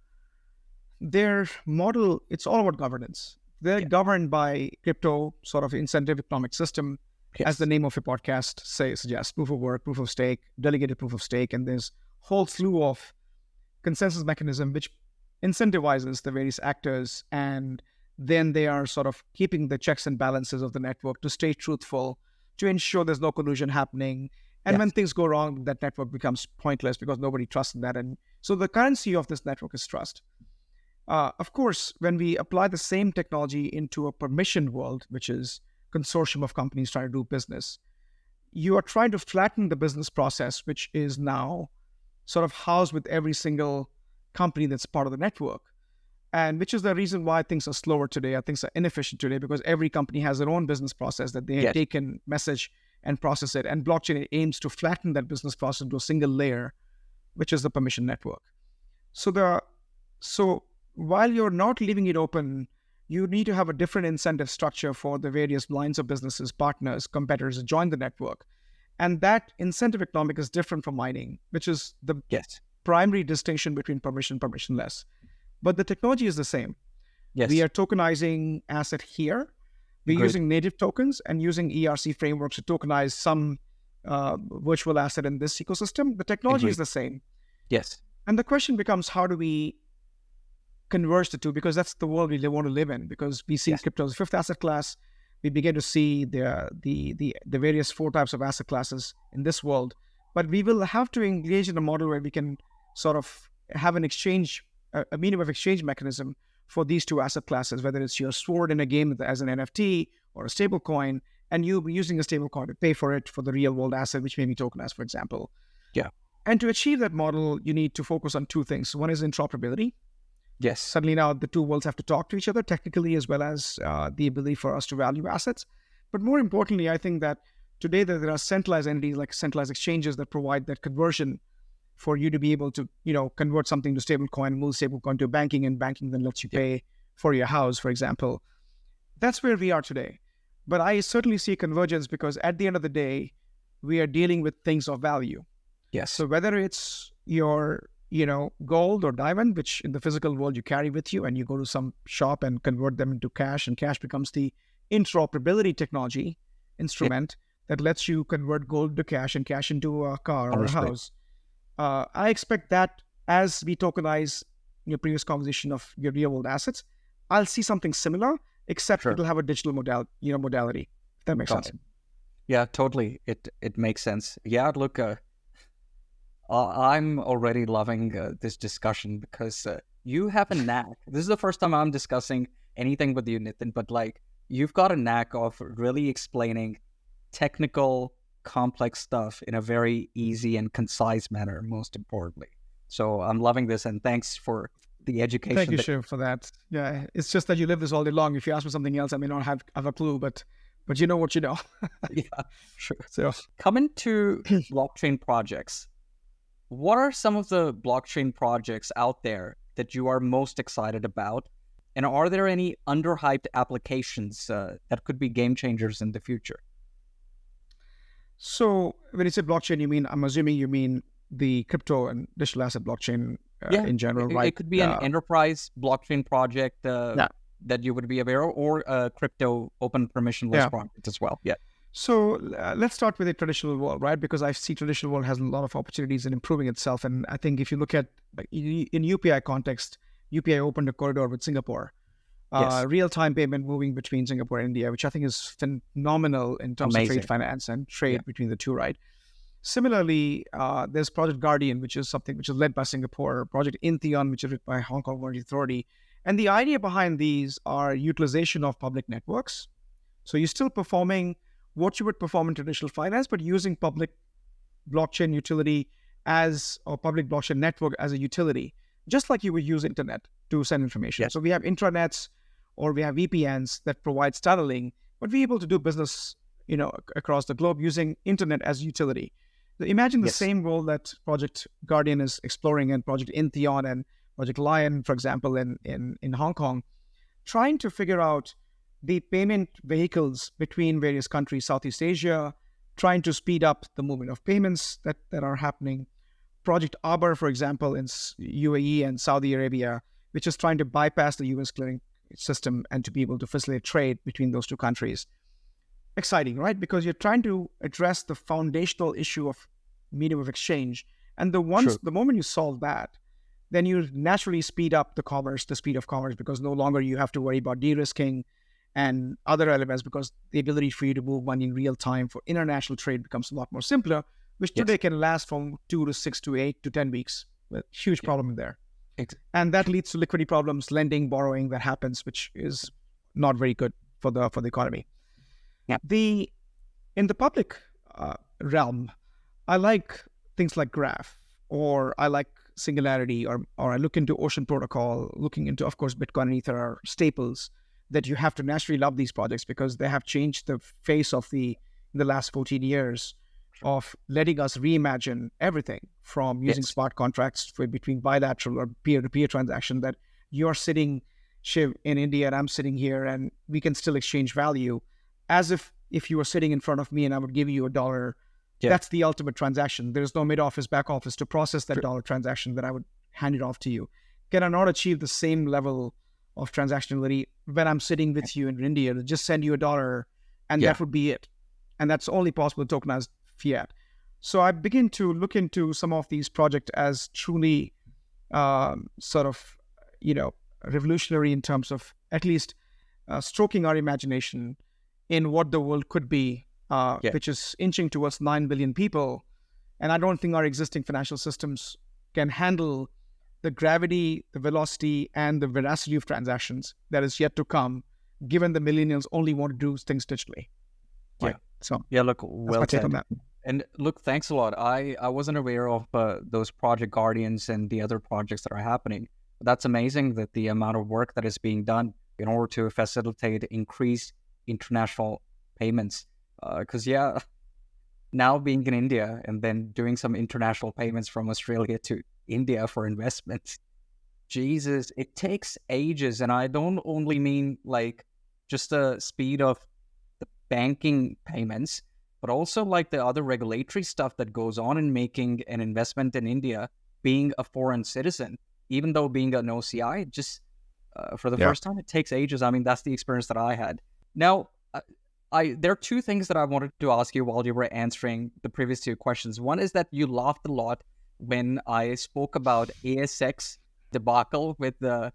their model, it's all about governance. They're governed by crypto sort of incentive economic system, as the name of your podcast suggests, proof of work, proof of stake, delegated proof of stake, and there's whole slew of consensus mechanism which incentivizes the various actors, and then they are sort of keeping the checks and balances of the network to stay truthful, to ensure there's no collusion happening. And when things go wrong, that network becomes pointless because nobody trusts in that. And so the currency of this network is trust. Of course, when we apply the same technology into a permissioned world, which is consortium of companies trying to do business, you are trying to flatten the business process, which is now sort of housed with every single company that's part of the network. And which is the reason why things are slower today, or things are inefficient today, because every company has their own business process that they take in message and process it. And blockchain aims to flatten that business process into a single layer, which is the permission network. So while you're not leaving it open you need to have a different incentive structure for the various lines of businesses, partners, competitors to join the network. And that incentive economic is different from mining, which is the Yes. primary distinction between permission and permissionless. But the technology is the same. Yes. We are tokenizing asset here. We're Agreed. using native tokens and using ERC frameworks to tokenize some virtual asset in this ecosystem. The technology Agreed. is the same. Yes. And the question becomes, how do we converge the two? Because that's the world we want to live in. Because we see Yes. crypto as a fifth asset class. We begin to see the various four types of asset classes in this world. But we will have to engage in a model where we can sort of have an exchange, a medium of exchange mechanism for these two asset classes, whether it's your sword in a game as an NFT or a stable coin, and you using a stable coin to pay for it for the real world asset, which may be tokenized, for example. Yeah. And to achieve that model, you need to focus on two things. One is interoperability. Yes. Suddenly now the two worlds have to talk to each other technically, as well as the ability for us to value assets. But more importantly, I think that today there are centralized entities like centralized exchanges that provide that conversion for you to be able to, convert something to stablecoin, move stablecoin to banking, and banking then lets you pay for your house, for example. That's where we are today. But I certainly see convergence because at the end of the day, we are dealing with things of value. Yes. So whether it's your, gold or diamond, which in the physical world you carry with you and you go to some shop and convert them into cash, and cash becomes the interoperability technology instrument that lets you convert gold to cash and cash into a car or a house. I expect that as we tokenize your previous conversation of your real world assets, I'll see something similar, except it'll have a digital modality. If that makes sense. Yeah, totally. It makes sense. Yeah, look, I'm already loving this discussion because you have a knack. This is the first time I'm discussing anything with you, Nitin, but like you've got a knack of really explaining technical, complex stuff in a very easy and concise manner, most importantly. So I'm loving this, and thanks for the education. Thank you, Shiv, for that. Yeah, it's just that you live this all day long. If you ask me something else, I may not have a clue, but you know what you know. Yeah, sure. So coming to blockchain projects, what are some of the blockchain projects out there that you are most excited about? And are there any underhyped applications that could be game changers in the future? So when you say blockchain, I'm assuming you mean the crypto and digital asset blockchain in general, right? It could be an enterprise blockchain project that you would be aware of, or a crypto open permissionless project as well. Yeah. So let's start with the traditional world, right? Because I see traditional world has a lot of opportunities in improving itself. And I think if you look at in UPI context, UPI opened a corridor with Singapore. Real-time payment moving between Singapore and India, which I think is phenomenal in terms of trade finance and trade between the two, right? Similarly, there's Project Guardian, which is something which is led by Singapore, Project Intheon, which is led by Hong Kong Monetary Authority. And the idea behind these are utilization of public networks. So you're still performing what you would perform in traditional finance, but using public blockchain utility or public blockchain network as a utility, just like you would use internet to send information. Yes. So we have intranets or we have VPNs that provide tunneling, but we're able to do business, across the globe using internet as utility. So imagine the same role that Project Guardian is exploring, and Project Intheon and Project Lion, for example, in Hong Kong, trying to figure out the payment vehicles between various countries, Southeast Asia, trying to speed up the movement of payments that are happening. Project Arbor, for example, in UAE and Saudi Arabia, which is trying to bypass the US clearing system and to be able to facilitate trade between those two countries. Exciting, right? Because you're trying to address the foundational issue of medium of exchange. And the moment you solve that, then you naturally speed up the speed of commerce, because no longer you have to worry about de-risking and other elements, because the ability for you to move money in real time for international trade becomes a lot more simpler, which today can last from 2 to 6 to 8 to 10 weeks. But huge problem in there. And that leads to liquidity problems, lending, borrowing that happens, which is not very good for the economy. Yeah. In the public realm, I like things like Graph, or I like Singularity, or I look into Ocean Protocol, looking into, of course, Bitcoin and Ether are staples that you have to naturally love these projects, because they have changed the face of the last 14 years of letting us reimagine everything from using smart contracts between bilateral or peer-to-peer transaction, that you're sitting Shiv in India and I'm sitting here, and we can still exchange value as if you were sitting in front of me and I would give you $1. Yeah. That's the ultimate transaction. There's no mid office, back office to process that dollar transaction that I would hand it off to you. Can I not achieve the same level of transactionality when I'm sitting with you in India to just send you $1 and that would be it? And that's only possible with tokenized fiat. So I begin to look into some of these projects as truly sort of, revolutionary in terms of at least stroking our imagination in what the world could be, which is inching towards 9 billion people. And I don't think our existing financial systems can handle the gravity, the velocity, and the veracity of transactions that is yet to come, given the millennials only want to do things digitally. Right? So look, that's well my take said. on that. And look, thanks a lot. I wasn't aware of those Project Guardians and the other projects that are happening. But that's amazing that the amount of work that is being done in order to facilitate increased international payments. Because now being in India and then doing some international payments from Australia to India for investments, Jesus, it takes ages. And I don't only mean like just the speed of the banking payments, but also like the other regulatory stuff that goes on in making an investment in India, being a foreign citizen, even though being an OCI, just for the first time, it takes ages. I mean, that's the experience that I had. Now, there are two things that I wanted to ask you while you were answering the previous two questions. One is that you laughed a lot when I spoke about ASX debacle with their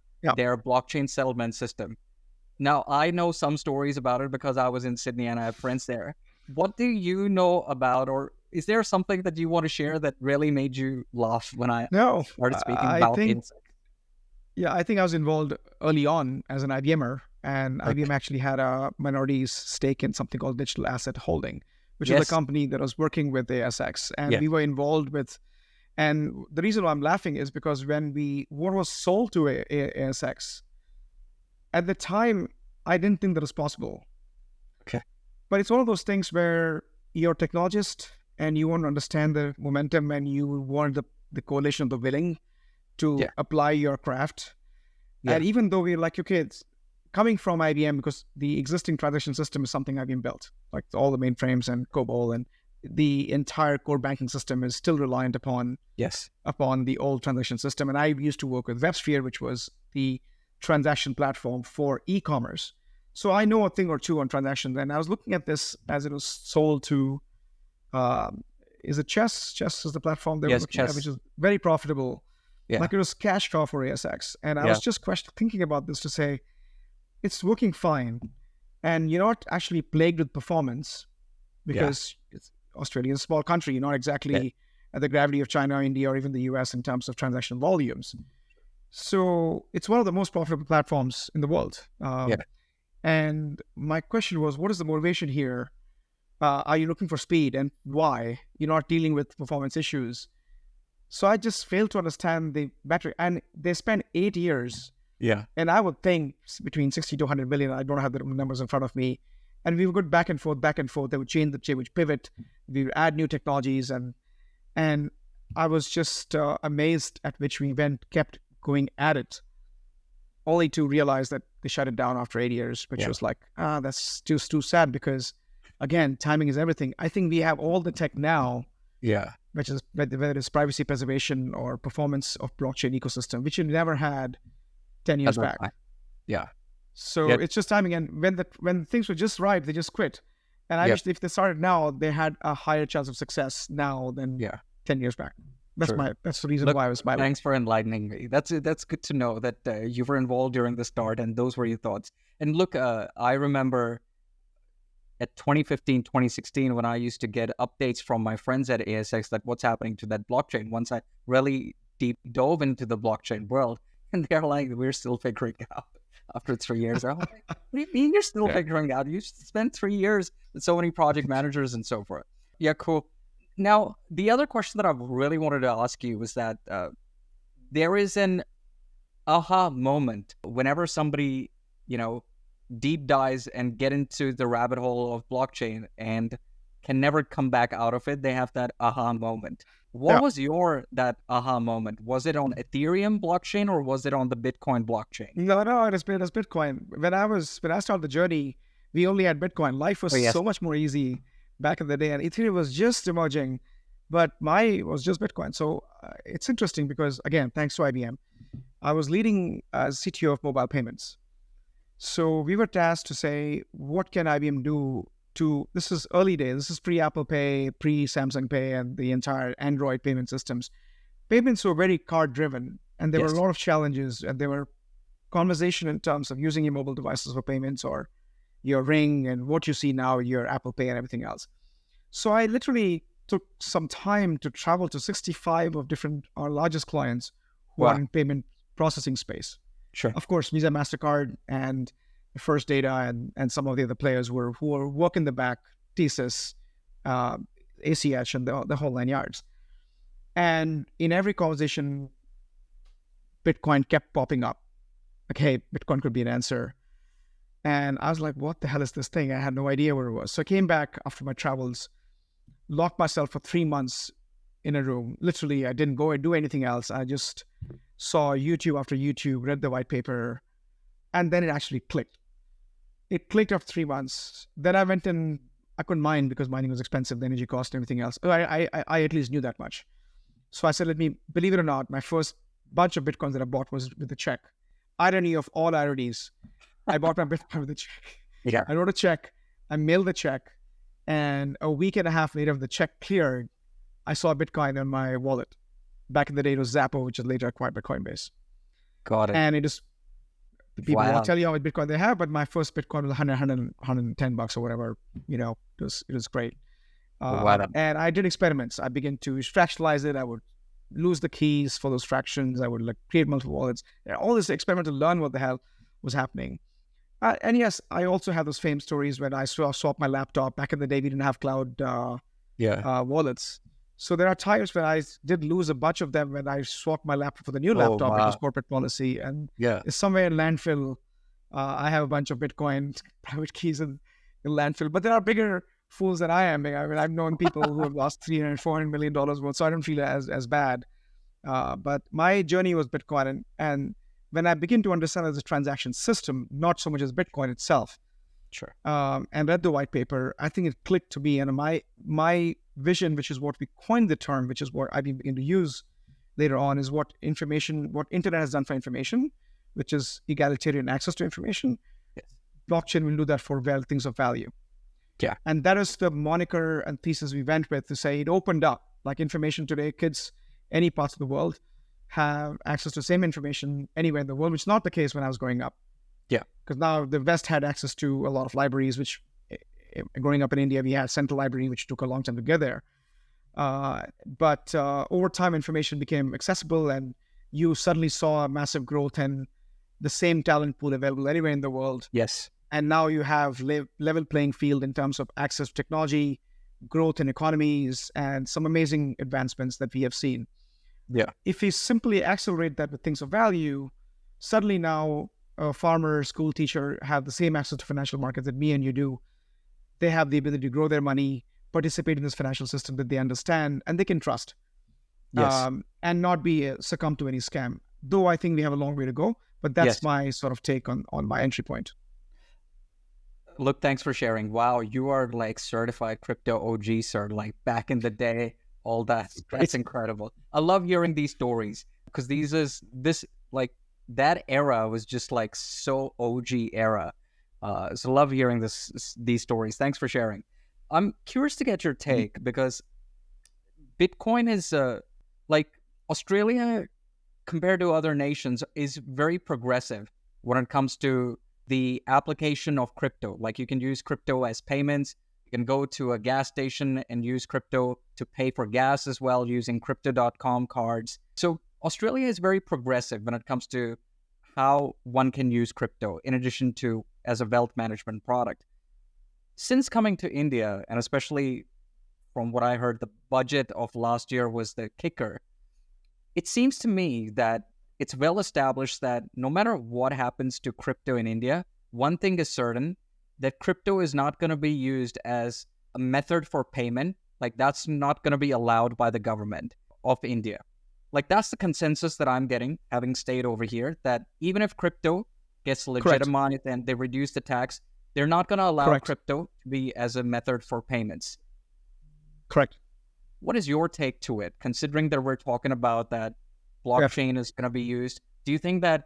blockchain settlement system. Now, I know some stories about it because I was in Sydney and I have friends there. What do you know about, or is there something that you want to share that really made you laugh when I started speaking about it? Yeah, I think I was involved early on as an IBMer, and IBM actually had a minority stake in something called Digital Asset Holding, which is a company that was working with the ASX, and we were involved with. And the reason why I'm laughing is because when what was sold to ASX, at the time, I didn't think that was possible. Okay. But it's one of those things where you're a technologist and you want to understand the momentum and you want the coalition of the willing to apply your craft. And even though we're like, okay, it's coming from IBM because the existing transaction system is something IBM built, like all the mainframes and COBOL, and the entire core banking system is still reliant upon the old transaction system. And I used to work with WebSphere, which was the transaction platform for e-commerce. So I know a thing or two on transactions. And I was looking at this as it was sold to, is it Chess? Chess is the platform they were looking at, which is very profitable. Like it was cash cow for ASX. And I was just thinking about this to say, it's working fine. And you're not actually plagued with performance because Australia is a small country. You're not exactly at the gravity of China, India, or even the US in terms of transaction volumes. So it's one of the most profitable platforms in the world. And my question was, what is the motivation here? Are you looking for speed, and why? You're not dealing with performance issues. So I just failed to understand the battery. And they spent 8 years. And I would think between 60 to 100 million. I don't have the numbers in front of me. And we would go back and forth. They would change they would pivot. We would add new technologies. And I was just amazed at which we kept going at it, only to realize that they shut it down after 8 years, which was like, that's just too sad because, again, timing is everything. I think we have all the tech now, which is whether it's privacy preservation or performance of blockchain ecosystem, which you never had 10 years back. So it's just timing. And when things were just right, they just quit. And I wish if they started now, they had a higher chance of success now than 10 years back. That's the reason why I was smiling. Thanks for enlightening me. That's good to know that you were involved during the start and those were your thoughts. And look, I remember at 2015, 2016, when I used to get updates from my friends at ASX that what's happening to that blockchain, once I really deep dove into the blockchain world, and they're like, we're still figuring out after 3 years. I'm like, what do you mean you're still figuring out? You spent 3 years with so many project managers and so forth. Yeah, cool. Now, the other question that I really wanted to ask you was that there is an aha moment whenever somebody, deep dives and get into the rabbit hole of blockchain and can never come back out of it. They have that aha moment. What was that aha moment? Was it on Ethereum blockchain or was it on the Bitcoin blockchain? No, it was Bitcoin. When I started the journey, we only had Bitcoin. Life was so much more easy back in the day, and Ethereum was just emerging, but was just Bitcoin. So it's interesting because, again, thanks to IBM, I was leading as CTO of mobile payments. So we were tasked to say, what can IBM do this is early days. This is pre-Apple Pay, pre-Samsung Pay, and the entire Android payment systems. Payments were very card-driven, and there were a lot of challenges, and there were conversation in terms of using your mobile devices for payments or your Ring and what you see now, your Apple Pay and everything else. So I literally took some time to travel to 65 of our largest clients who are in payment processing space. Sure. Of course, Visa, MasterCard, and First Data, and some of the other players who are working the back, TSYS, ACH, and the whole 9 yards. And in every conversation, Bitcoin kept popping up. Okay, Bitcoin could be an answer. And I was like, what the hell is this thing? I had no idea where it was. So I came back after my travels, locked myself for 3 months in a room. Literally, I didn't go and do anything else. I just saw YouTube after YouTube, read the white paper, and then it actually clicked. It clicked after 3 months. Then I went and I couldn't mine because mining was expensive, the energy cost and everything else. I at least knew that much. So I said, believe it or not, my first bunch of Bitcoins that I bought was with a check. Irony of all ironies. I bought my Bitcoin with a check. Yeah. I wrote a check. I mailed the check. And a week and a half later, the check cleared, I saw Bitcoin in my wallet. Back in the day, it was Zappo, which is later acquired by Coinbase. Got it. And it is, people won't tell you how much Bitcoin they have, but my first Bitcoin was $110 or whatever. It was great. And I did experiments. I began to fractionalize it. I would lose the keys for those fractions. I would create multiple wallets. All this experiment to learn what the hell was happening. And yes, I also have those famous stories when I swapped my laptop. Back in the day, we didn't have cloud wallets. So there are times when I did lose a bunch of them when I swapped my laptop for the new laptop because corporate policy. And it's somewhere in landfill. I have a bunch of Bitcoin private keys in landfill. But there are bigger fools than I am. I mean, I've known people who have lost $300, $400 million worth, so I don't feel as bad. But my journey was Bitcoin. And when I begin to understand as a transaction system, not so much as Bitcoin itself, and read the white paper, I think it clicked to me. And my vision, which is what we coined the term, which is what I begin to use later on, is what internet has done for information, which is egalitarian access to information. Yes. Blockchain will do that for things of value. Yeah. And that is the moniker and thesis we went with to say it opened up. Like information today, kids, any parts of the world, have access to the same information anywhere in the world, which is not the case when I was growing up. Yeah. Because now the West had access to a lot of libraries, which growing up in India, we had Central Library, which took a long time to get there. But over time, information became accessible, and you suddenly saw a massive growth in the same talent pool available anywhere in the world. Yes. And now you have level playing field in terms of access to technology, growth in economies, and some amazing advancements that we have seen. Yeah. If we simply accelerate that with things of value, suddenly now a farmer, school teacher have the same access to financial markets that me and you do. They have the ability to grow their money, participate in this financial system that they understand and they can trust. Yes. And not be succumb to any scam. Though I think we have a long way to go, but that's my sort of take on my entry point. Look, thanks for sharing. Wow, you are like certified crypto OG, sir. Like back in the day, all that. That's incredible. I love hearing these stories because that era was just like so OG era. So love hearing these stories. Thanks for sharing. I'm curious to get your take because Bitcoin is like Australia compared to other nations is very progressive when it comes to the application of crypto. Like you can use crypto as payments. You can go to a gas station and use crypto to pay for gas as well using crypto.com cards. So Australia is very progressive when it comes to how one can use crypto in addition to as a wealth management product. Since coming to India, and especially from what I heard, the budget of last year was the kicker. It seems to me that it's well established that no matter what happens to crypto in India, one thing is certain, that crypto is not going to be used as a method for payment. Like that's not going to be allowed by the government. of India. Like that's the consensus that I'm getting, having stayed over here, that even if crypto gets legitimized and they reduce the tax, they're not going to allow crypto to be as a method for payments. Correct. What is your take to it, considering that we're talking about that blockchain is going to be used? Do you think that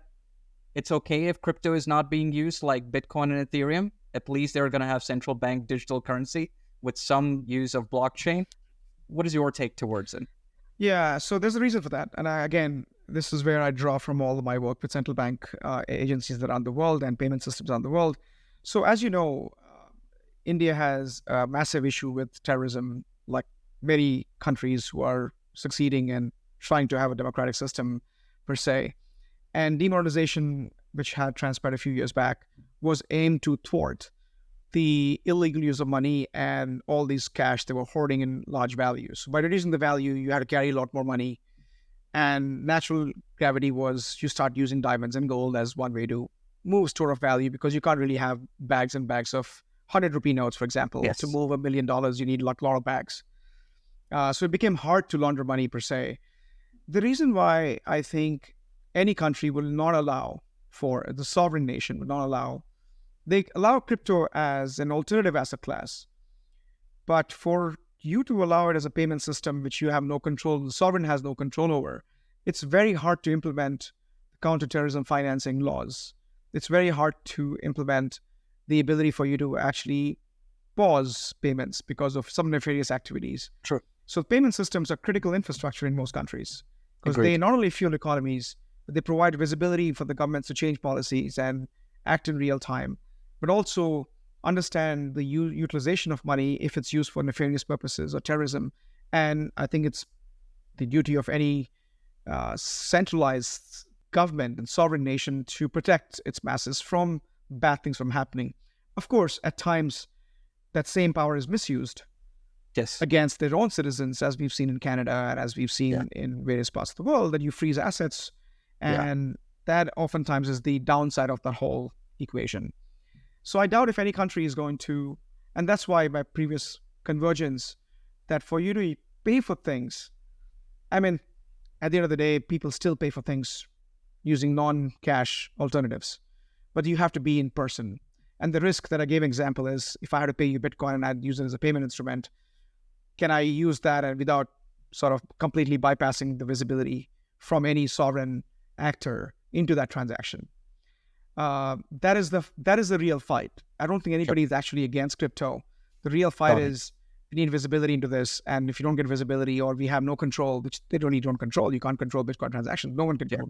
it's okay if crypto is not being used like Bitcoin and Ethereum? At least they're going to have central bank digital currency with some use of blockchain. What is your take towards it? Yeah, so there's a reason for that. And again, this is where I draw from all of my work with central bank agencies around the world and payment systems around the world. So as you know, India has a massive issue with terrorism, like many countries who are succeeding and trying to have a democratic system per se. And demonetization, which had transpired a few years back, was aimed to thwart the illegal use of money and all these cash they were hoarding in large values. By reducing the value, you had to carry a lot more money. And natural gravity was you start using diamonds and gold as one way to move store of value, because you can't really have bags and bags of 100 rupee notes, for example. Yes. To move $1 million, you need a lot of bags. So it became hard to launder money per se. The reason why I think any country will not allow, for the sovereign nation would not allow, they allow crypto as an alternative asset class. But for you to allow it as a payment system, which you have no control, the sovereign has no control over, it's very hard to implement counterterrorism financing laws. It's very hard to implement the ability for you to actually pause payments because of some nefarious activities. True. So payment systems are critical infrastructure in most countries, because they not only fuel economies, but they provide visibility for the governments to change policies and act in real time, but also understand the utilization of money if it's used for nefarious purposes or terrorism. And I think it's the duty of any centralized government and sovereign nation to protect its masses from bad things from happening. Of course, at times, that same power is misused against their own citizens, as we've seen in Canada and as we've seen in various parts of the world, that you freeze assets. And that oftentimes is the downside of the whole equation. So I doubt if any country is going to, and that's why my previous convergence, that for you to pay for things, I mean, at the end of the day, people still pay for things using non-cash alternatives, but you have to be in person. And the risk that I gave example is, if I had to pay you Bitcoin and I'd use it as a payment instrument, can I use that and without sort of completely bypassing the visibility from any sovereign actor into that transaction? That is the real fight. I don't think anybody is actually against crypto. The real fight is we need visibility into this, and if you don't get visibility or we have no control, which they don't control, you can't control Bitcoin transactions. No one can control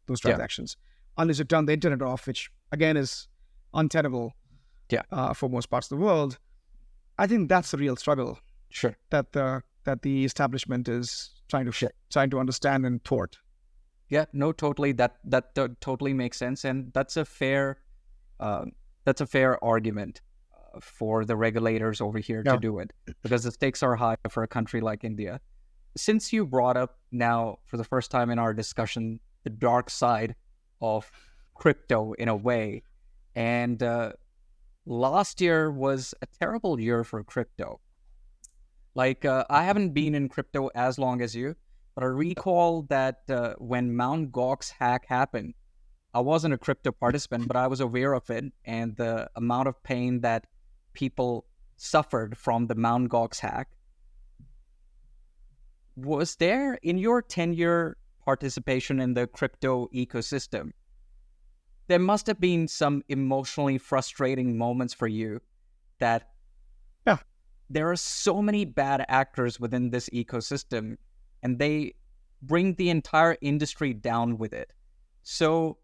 those transactions unless you turn the internet off, which again is untenable for most parts of the world. I think that's the real struggle. That the establishment is trying to understand and thwart. Yeah, no, totally. That totally makes sense, and that's a fair argument for the regulators over here to do it, because the stakes are high for a country like India. Since you brought up now for the first time in our discussion the dark side of crypto in a way, and last year was a terrible year for crypto. Like I haven't been in crypto as long as you. But I recall that when Mt. Gox hack happened, I wasn't a crypto participant, but I was aware of it and the amount of pain that people suffered from the Mt. Gox hack. Was there, in your 10-year participation in the crypto ecosystem, there must have been some emotionally frustrating moments for you that there are so many bad actors within this ecosystem, and they bring the entire industry down with it. So,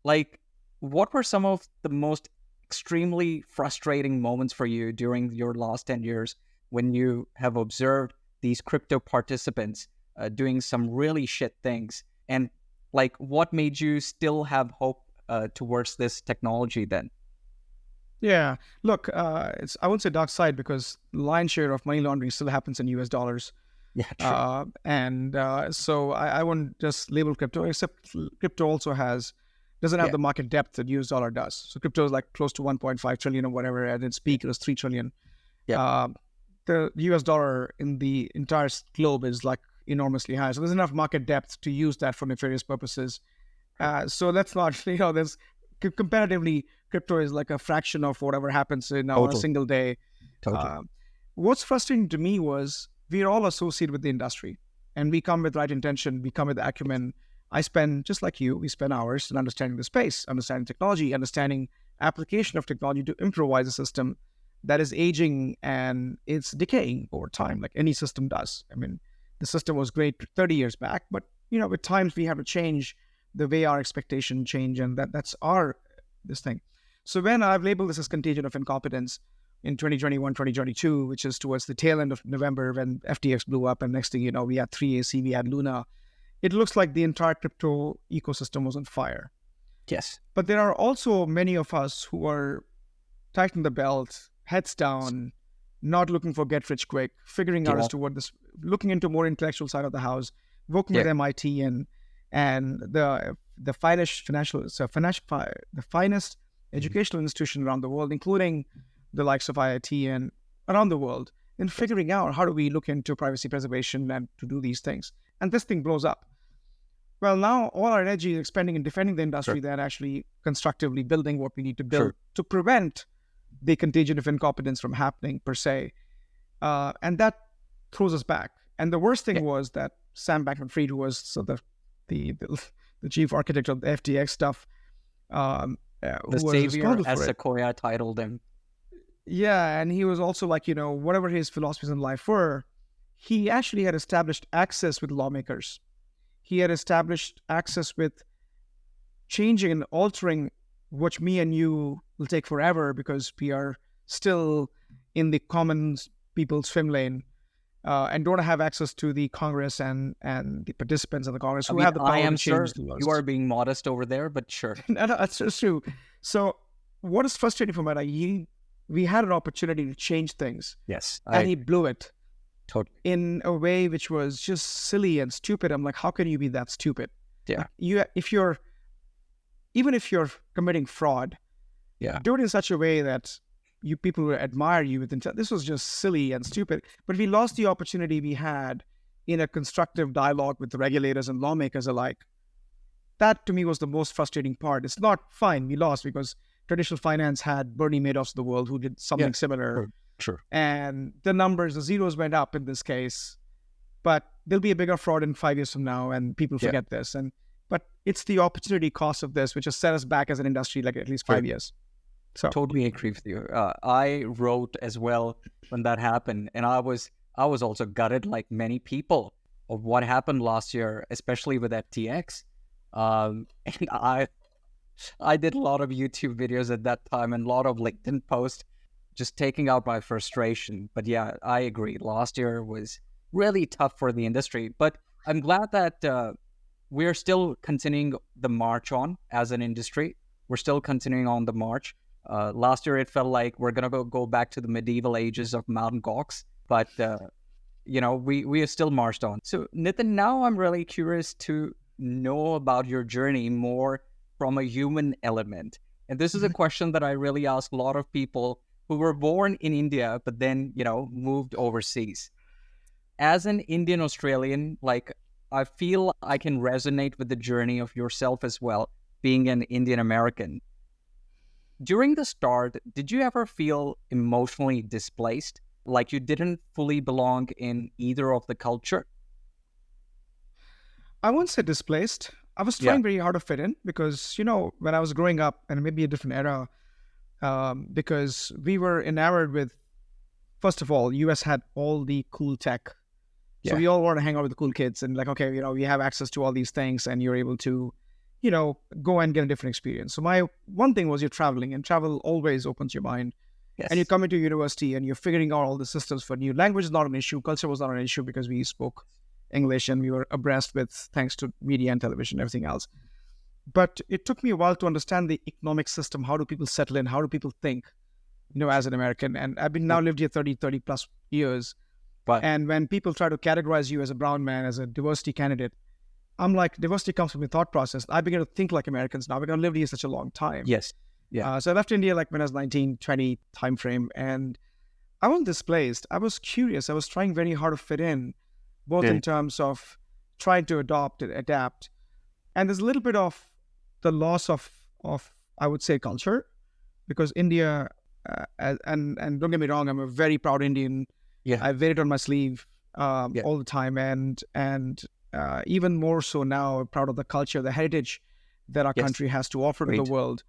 like, what were some of the most extremely frustrating moments for you during your last 10 years when you have observed these crypto participants doing some really shit things? And, like, what made you still have hope towards this technology then? Yeah, look, I wouldn't say dark side, because lion's share of money laundering still happens in US dollars. Yeah, true. So I wouldn't just label crypto, except crypto also doesn't have the market depth that US dollar does. So crypto is like close to 1.5 trillion or whatever. At its peak, it was 3 trillion. The US dollar in the entire globe is like enormously high. So there's enough market depth to use that for nefarious purposes. So let's not, there's comparatively, crypto is like a fraction of whatever happens on a Totally. single day. Totally. What's frustrating to me was we're all associated with the industry, and we come with right intention, we come with acumen. I spend, just like you, we spend hours in understanding the space, understanding technology, understanding application of technology to improvise a system that is aging and it's decaying over time, like any system does. I mean, the system was great 30 years back, but with times we have to change the way our expectation change, and that's this thing. So when I've labeled this as contagion of incompetence in 2021, 2022, which is towards the tail end of November when FTX blew up, and next thing you know, we had 3AC, we had Luna. It looks like the entire crypto ecosystem was on fire. Yes. But there are also many of us who are tightening the belt, heads down, not looking for get rich quick, figuring out as to what this, looking into more intellectual side of the house, working with MIT and the finest the finest educational institution around the world, including the likes of IIT and around the world, in figuring out how do we look into privacy preservation and to do these things. And this thing blows up. Well, now all our energy is expending in defending the industry than actually constructively building what we need to build to prevent the contagion of incompetence from happening per se. And that throws us back. And the worst thing was that Sam Bankman-Fried, who was the chief architect of the FTX stuff, the savior, as Sequoia titled him. Yeah, and he was also like, whatever his philosophies in life were, he actually had established access with lawmakers. He had established access with changing and altering what me and you will take forever because we are still in the common people's swim lane and don't have access to the Congress and the participants of the Congress who have the power to change the laws. You are being modest over there, but sure. No, that's true. So what is frustrating for Mehta, we had an opportunity to change things. Yes. And he blew it. Totally. In a way which was just silly and stupid. I'm like, how can you be that stupid? Yeah. Even if you're committing fraud, do it in such a way that people will admire you with intent. This was just silly and stupid. But we lost the opportunity we had in a constructive dialogue with the regulators and lawmakers alike. That to me was the most frustrating part. It's not fine. We lost because traditional finance had Bernie Madoffs of the world who did something similar. Sure. And the zeros went up in this case, but there'll be a bigger fraud in 5 years from now, and people forget this. But it's the opportunity cost of this, which has set us back as an industry like at least 5 years. So totally agree with you. I wrote as well when that happened, and I was also gutted, like many people, of what happened last year, especially with FTX. And I did a lot of YouTube videos at that time and a lot of LinkedIn posts, just taking out my frustration. But yeah, I agree. Last year was really tough for the industry. But I'm glad that we're still continuing the march on as an industry. We're still continuing on the march. Last year, it felt like we're going to go back to the medieval ages of Mt. Gox. But, we have still marched on. So, Nitin, now I'm really curious to know about your journey more from a human element. And this is a question that I really ask a lot of people who were born in India, but then, moved overseas. As an Indian Australian, I feel I can resonate with the journey of yourself as well, being an Indian American. During the start, did you ever feel emotionally displaced? Like you didn't fully belong in either of the culture? I won't say displaced. I was trying very hard to fit in because, when I was growing up, and maybe a different era, because we were enamored with, first of all, US had all the cool tech. So we all want to hang out with the cool kids and we have access to all these things and you're able to, go and get a different experience. So my one thing was you're traveling, and travel always opens your mind. Yes. And you come into university and you're figuring out all the systems for new language is not an issue. Culture was not an issue because we spoke English and we were abreast with, thanks to media and television, everything else. But it took me a while to understand the economic system. How do people settle in? How do people think, as an American? And I've been now lived here 30 plus years. But, and when people try to categorize you as a brown man, as a diversity candidate, I'm like, diversity comes from your thought process. I began to think like Americans now because I've lived here such a long time. Yes. Yeah. So I left India when I was 19, 20 timeframe, and I wasn't displaced. I was curious. I was trying very hard to fit in. both in terms of trying to adopt and adapt. And there's a little bit of the loss of I would say culture, because India, and don't get me wrong, I'm a very proud Indian. Yeah. I wear it on my sleeve all the time, and even more so now, proud of the culture, the heritage that our country has to offer to the world.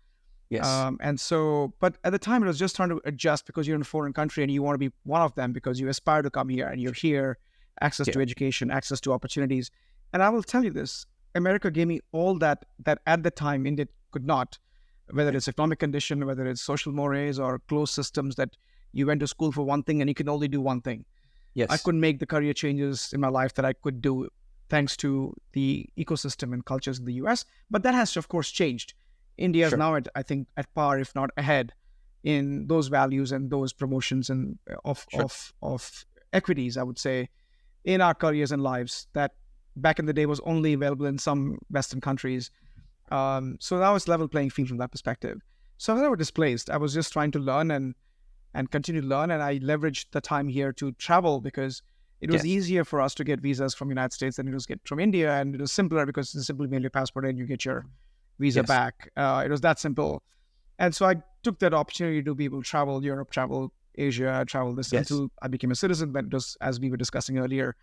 Yes. And so, but at the time, it was just trying to adjust, because you're in a foreign country and you want to be one of them because you aspire to come here and you're here, access to education, access to opportunities. And I will tell you this, America gave me all that at the time India could not, whether it's economic condition, whether it's social mores or closed systems that you went to school for one thing and you can only do one thing. Yes. I couldn't make the career changes in my life that I could do thanks to the ecosystem and cultures in the US. But that has, of course, changed. India is now, I think, at par, if not ahead, in those values and those promotions and of equities, I would say, in our careers and lives that back in the day was only available in some Western countries. So now it's level playing field from that perspective. So I was never displaced. I was just trying to learn and continue to learn. And I leveraged the time here to travel, because it was easier for us to get visas from the United States than it was get from India. And it was simpler because you simply mail your passport and you get your visa back. It was that simple. And so I took that opportunity to be able to travel Europe, travel Asia, travel this until I became a citizen. But just as we were discussing earlier,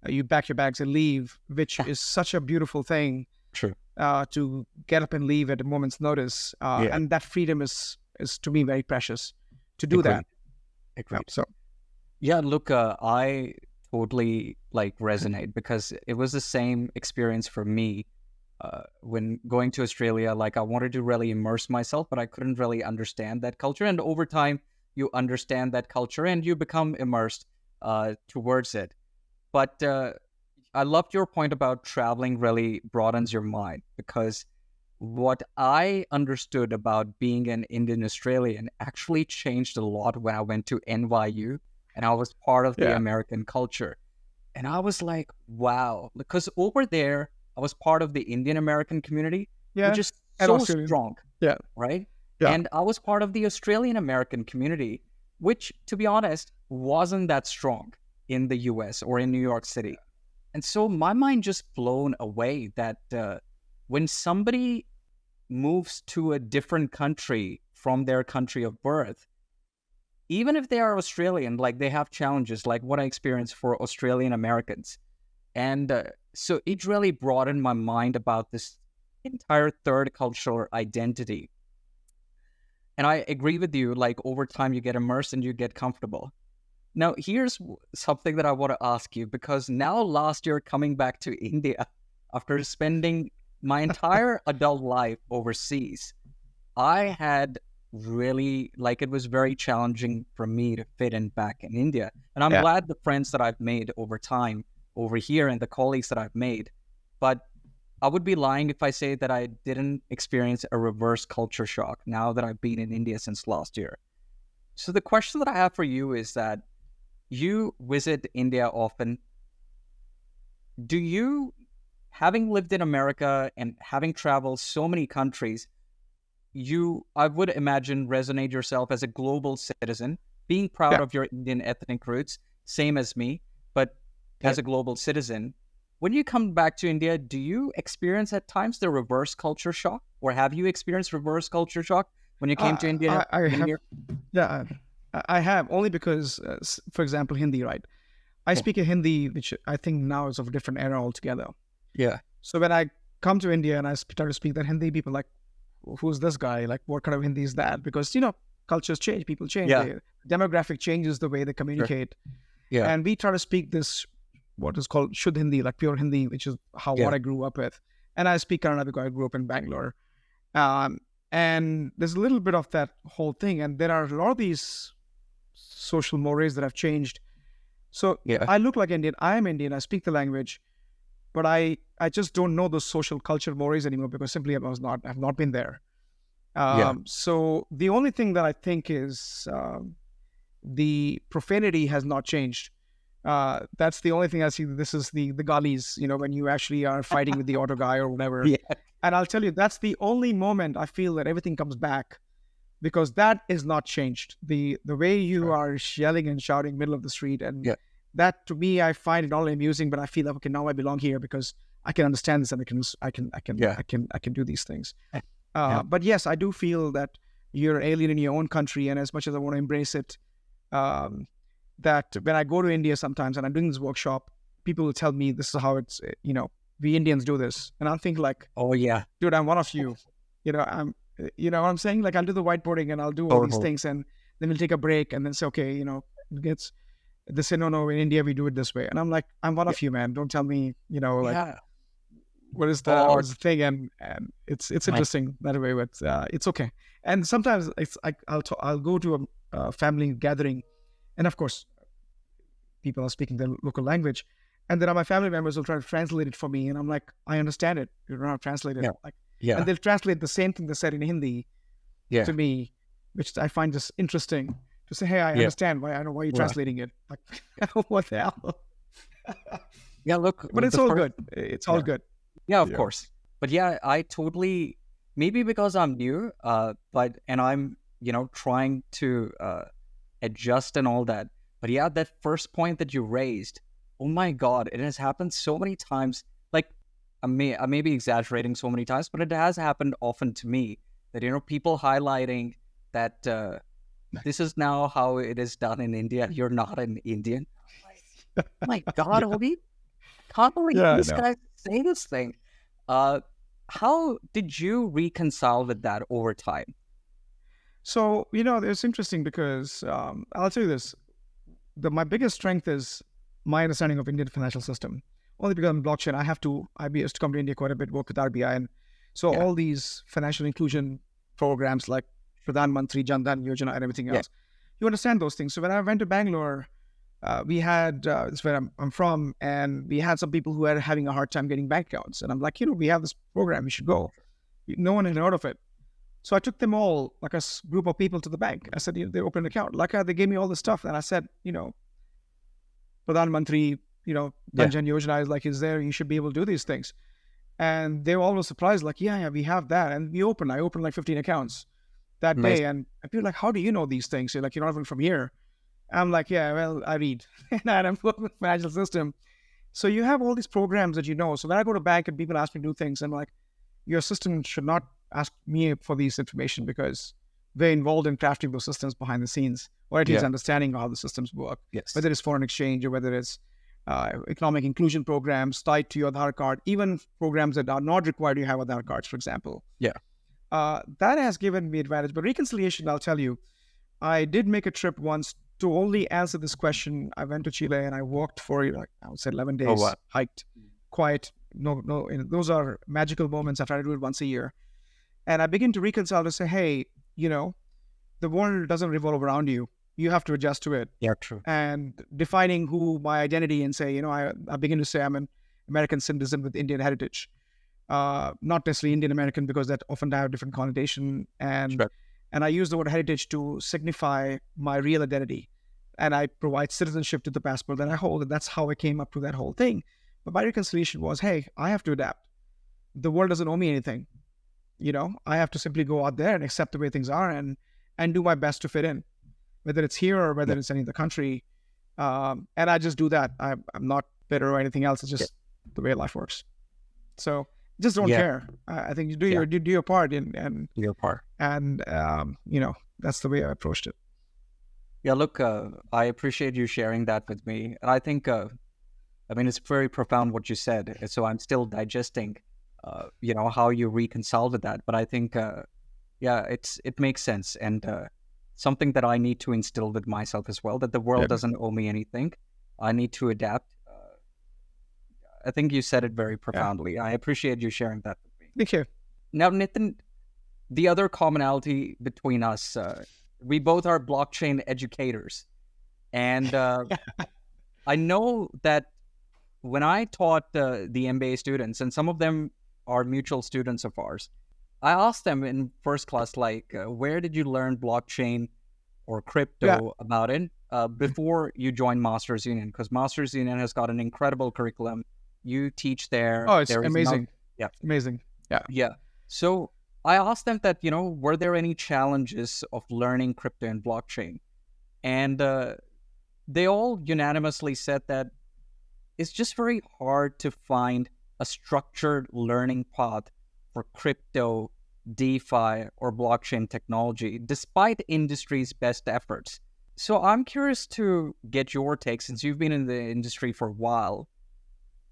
you pack your bags and leave, which is such a beautiful thing. True. To get up and leave at a moment's notice. And that freedom is to me very precious to do that. Agreed. So, yeah, look, I totally resonate, because it was the same experience for me when going to Australia. Like, I wanted to really immerse myself, but I couldn't really understand that culture. And over time, you understand that culture and you become immersed towards it. But I loved your point about traveling really broadens your mind, because what I understood about being an Indian Australian actually changed a lot when I went to NYU and I was part of the American culture. And I was like, wow, because over there, I was part of the Indian American community, which is so strong. Yeah. Right? Yeah. And I was part of the Australian American community, which, to be honest, wasn't that strong in the US or in New York City. And so my mind just blown away that when somebody moves to a different country from their country of birth, even if they are Australian, like, they have challenges like what I experienced for Australian Americans. And so it really broadened my mind about this entire third cultural identity. And I agree with you, like, over time you get immersed and you get comfortable. Now, here's something that I want to ask you, because now last year coming back to India, after spending my entire adult life overseas, I had really, it was very challenging for me to fit in back in India. And I'm glad the friends that I've made over time over here and the colleagues that I've made. But I would be lying if I say that I didn't experience a reverse culture shock now that I've been in India since last year. So the question that I have for you is that you visit India often. Do you, having lived in America and having traveled so many countries, you, I would imagine, resonate yourself as a global citizen, being proud of your Indian ethnic roots, same as me, but as a global citizen. When you come back to India, do you experience at times the reverse culture shock? Or have you experienced reverse culture shock when you came to India? I have, only because, for example, Hindi, right? I speak a Hindi, which I think now is of a different era altogether. Yeah. So when I come to India and I start to speak that Hindi, people are like, who's this guy? Like, what kind of Hindi is that? Because, cultures change, people change. The demographic changes the way they communicate. Yeah. And we try to speak this, what is called Shuddh Hindi, like pure Hindi, which is what I grew up with. And I speak Kannada because I grew up in Bangalore. And there's a little bit of that whole thing. And there are a lot of these social mores that have changed. So I look like Indian. I am Indian. I speak the language. But I just don't know those social culture mores anymore, because simply I've not been there. So the only thing that I think is the profanity has not changed. That's the only thing I see. This is the galis, when you actually are fighting with the auto guy or whatever. And I'll tell you, that's the only moment I feel that everything comes back, because that is not changed. The way you are yelling and shouting middle of the street and that to me, I find it not only amusing, but I feel like, okay, now I belong here because I can understand this and I can do these things. Yeah. But yes, I do feel that you're alien in your own country, and as much as I want to embrace it, that when I go to India sometimes and I'm doing this workshop, people will tell me this is how it's, we Indians do this, and I'll think like, Oh yeah. dude, I'm one of you. You know what I'm saying? Like I'll do the whiteboarding and I'll do all these Totally. things, and then we'll take a break and then say, okay, they say, no, in India we do it this way, and I'm like, I'm one Yeah. of you, man. Don't tell me, like Yeah. what's Or the thing, and it's like, interesting that way, but it's okay. And sometimes I'll go to a family gathering, and of course people are speaking their local language, and then my family members will try to translate it for me, and I'm like, I understand it, you don't have to translate it, yeah. like, and Yeah. they'll translate the same thing they said in Hindi Yeah. to me, which I find just interesting to say, hey, I Yeah. understand why, I know why you're Right. translating it, like what the hell. Yeah. Look, But it's the all first, good, it's all yeah. good. Yeah, of Yeah. course. But yeah, I totally, maybe because I'm new, and I'm, trying to adjust and all that. But yeah, that first point that you raised, oh my God, it has happened so many times. Like, I may be exaggerating so many times, but it has happened often to me that, people highlighting that this is now how it is done in India. You're not an Indian. Oh my God, Yeah, Obi, can't believe yeah, I this know. guy say this thing. Uh, how did you reconcile with that over time? So, it's interesting because I'll tell you this. My biggest strength is my understanding of Indian financial system. Only because I'm blockchain, I used to come to India quite a bit, work with RBI. And so Yeah, all these financial inclusion programs like Pradhan Mantri, Jan Dhan Yojana and everything yeah, else, you understand those things. So when I went to Bangalore, we had, this is where I'm from, and we had some people who were having a hard time getting bank accounts. And I'm like, we have this program, you should go. No one had heard of it. So I took them all, like a group of people, to the bank. I said, they opened an account. Like they gave me all this stuff. And I said, Pradhan Mantri, yeah. Dhanjan Yojana is there. You should be able to do these things. And they were always surprised, like, yeah, we have that. And I opened like 15 accounts that day. Amazing. And people are like, how do you know these things? You're like, you're not even from here. I'm like, yeah, well, I read. And I'm working with the financial system. So you have all these programs that you know. So when I go to bank and people ask me to do things, I'm like, your system should not ask me for these information because they're involved in crafting those systems behind the scenes, or at least Yeah. understanding how the systems work, Yes. whether it's foreign exchange or whether it's economic inclusion programs tied to your Aadhaar card, even programs that are not required you have Aadhaar cards, for example. Yeah. That has given me advantage. But reconciliation, I'll tell you, I did make a trip once to only answer this question. I went to Chile and I walked for, I would say 11 Oh days, wow. hiked, quiet. No, those are magical moments. I try to do it once a year. And I begin to reconcile to say, hey, the world doesn't revolve around you. You have to adjust to it. Yeah. True. And defining who my identity and say, I begin to say I'm an American citizen with Indian heritage. Not necessarily Indian American because that often have a different connotation. Sure. And I use the word heritage to signify my real identity. And I provide citizenship to the passport that I hold. And that's how I came up to that whole thing. But my reconciliation was, hey, I have to adapt. The world doesn't owe me anything. I have to simply go out there and accept the way things are and do my best to fit in, whether it's here or whether Yeah. it's any other country. And I just do that. I'm not bitter or anything else. It's Yeah. just the way life works. So just don't Yeah. care. I think you do Yeah. you do your part, and Your part. that's the way I approached it. Yeah. Look, I appreciate you sharing that with me, and I think, it's very profound what you said. So I'm still digesting, how you reconcile with that. But I think, yeah, it makes sense, and something that I need to instill with myself as well. That the world Yeah. doesn't owe me anything. I need to adapt. I think you said it very profoundly. I appreciate you sharing that with me. Thank you. Now, Nitin, the other commonality between us, we both are blockchain educators. And I know that when I taught the MBA students, and some of them are mutual students of ours, I asked them in first class, like, where did you learn blockchain or crypto Yeah. about it before you joined Masters Union? Because Masters Union has got an incredible curriculum. You teach there. Oh, it's There is amazing. Yeah. Amazing. Yeah. Yeah. So I asked them that, were there any challenges of learning crypto and blockchain? And they all unanimously said that it's just very hard to find a structured learning path for crypto, DeFi, or blockchain technology, despite industry's best efforts. So I'm curious to get your take, since you've been in the industry for a while.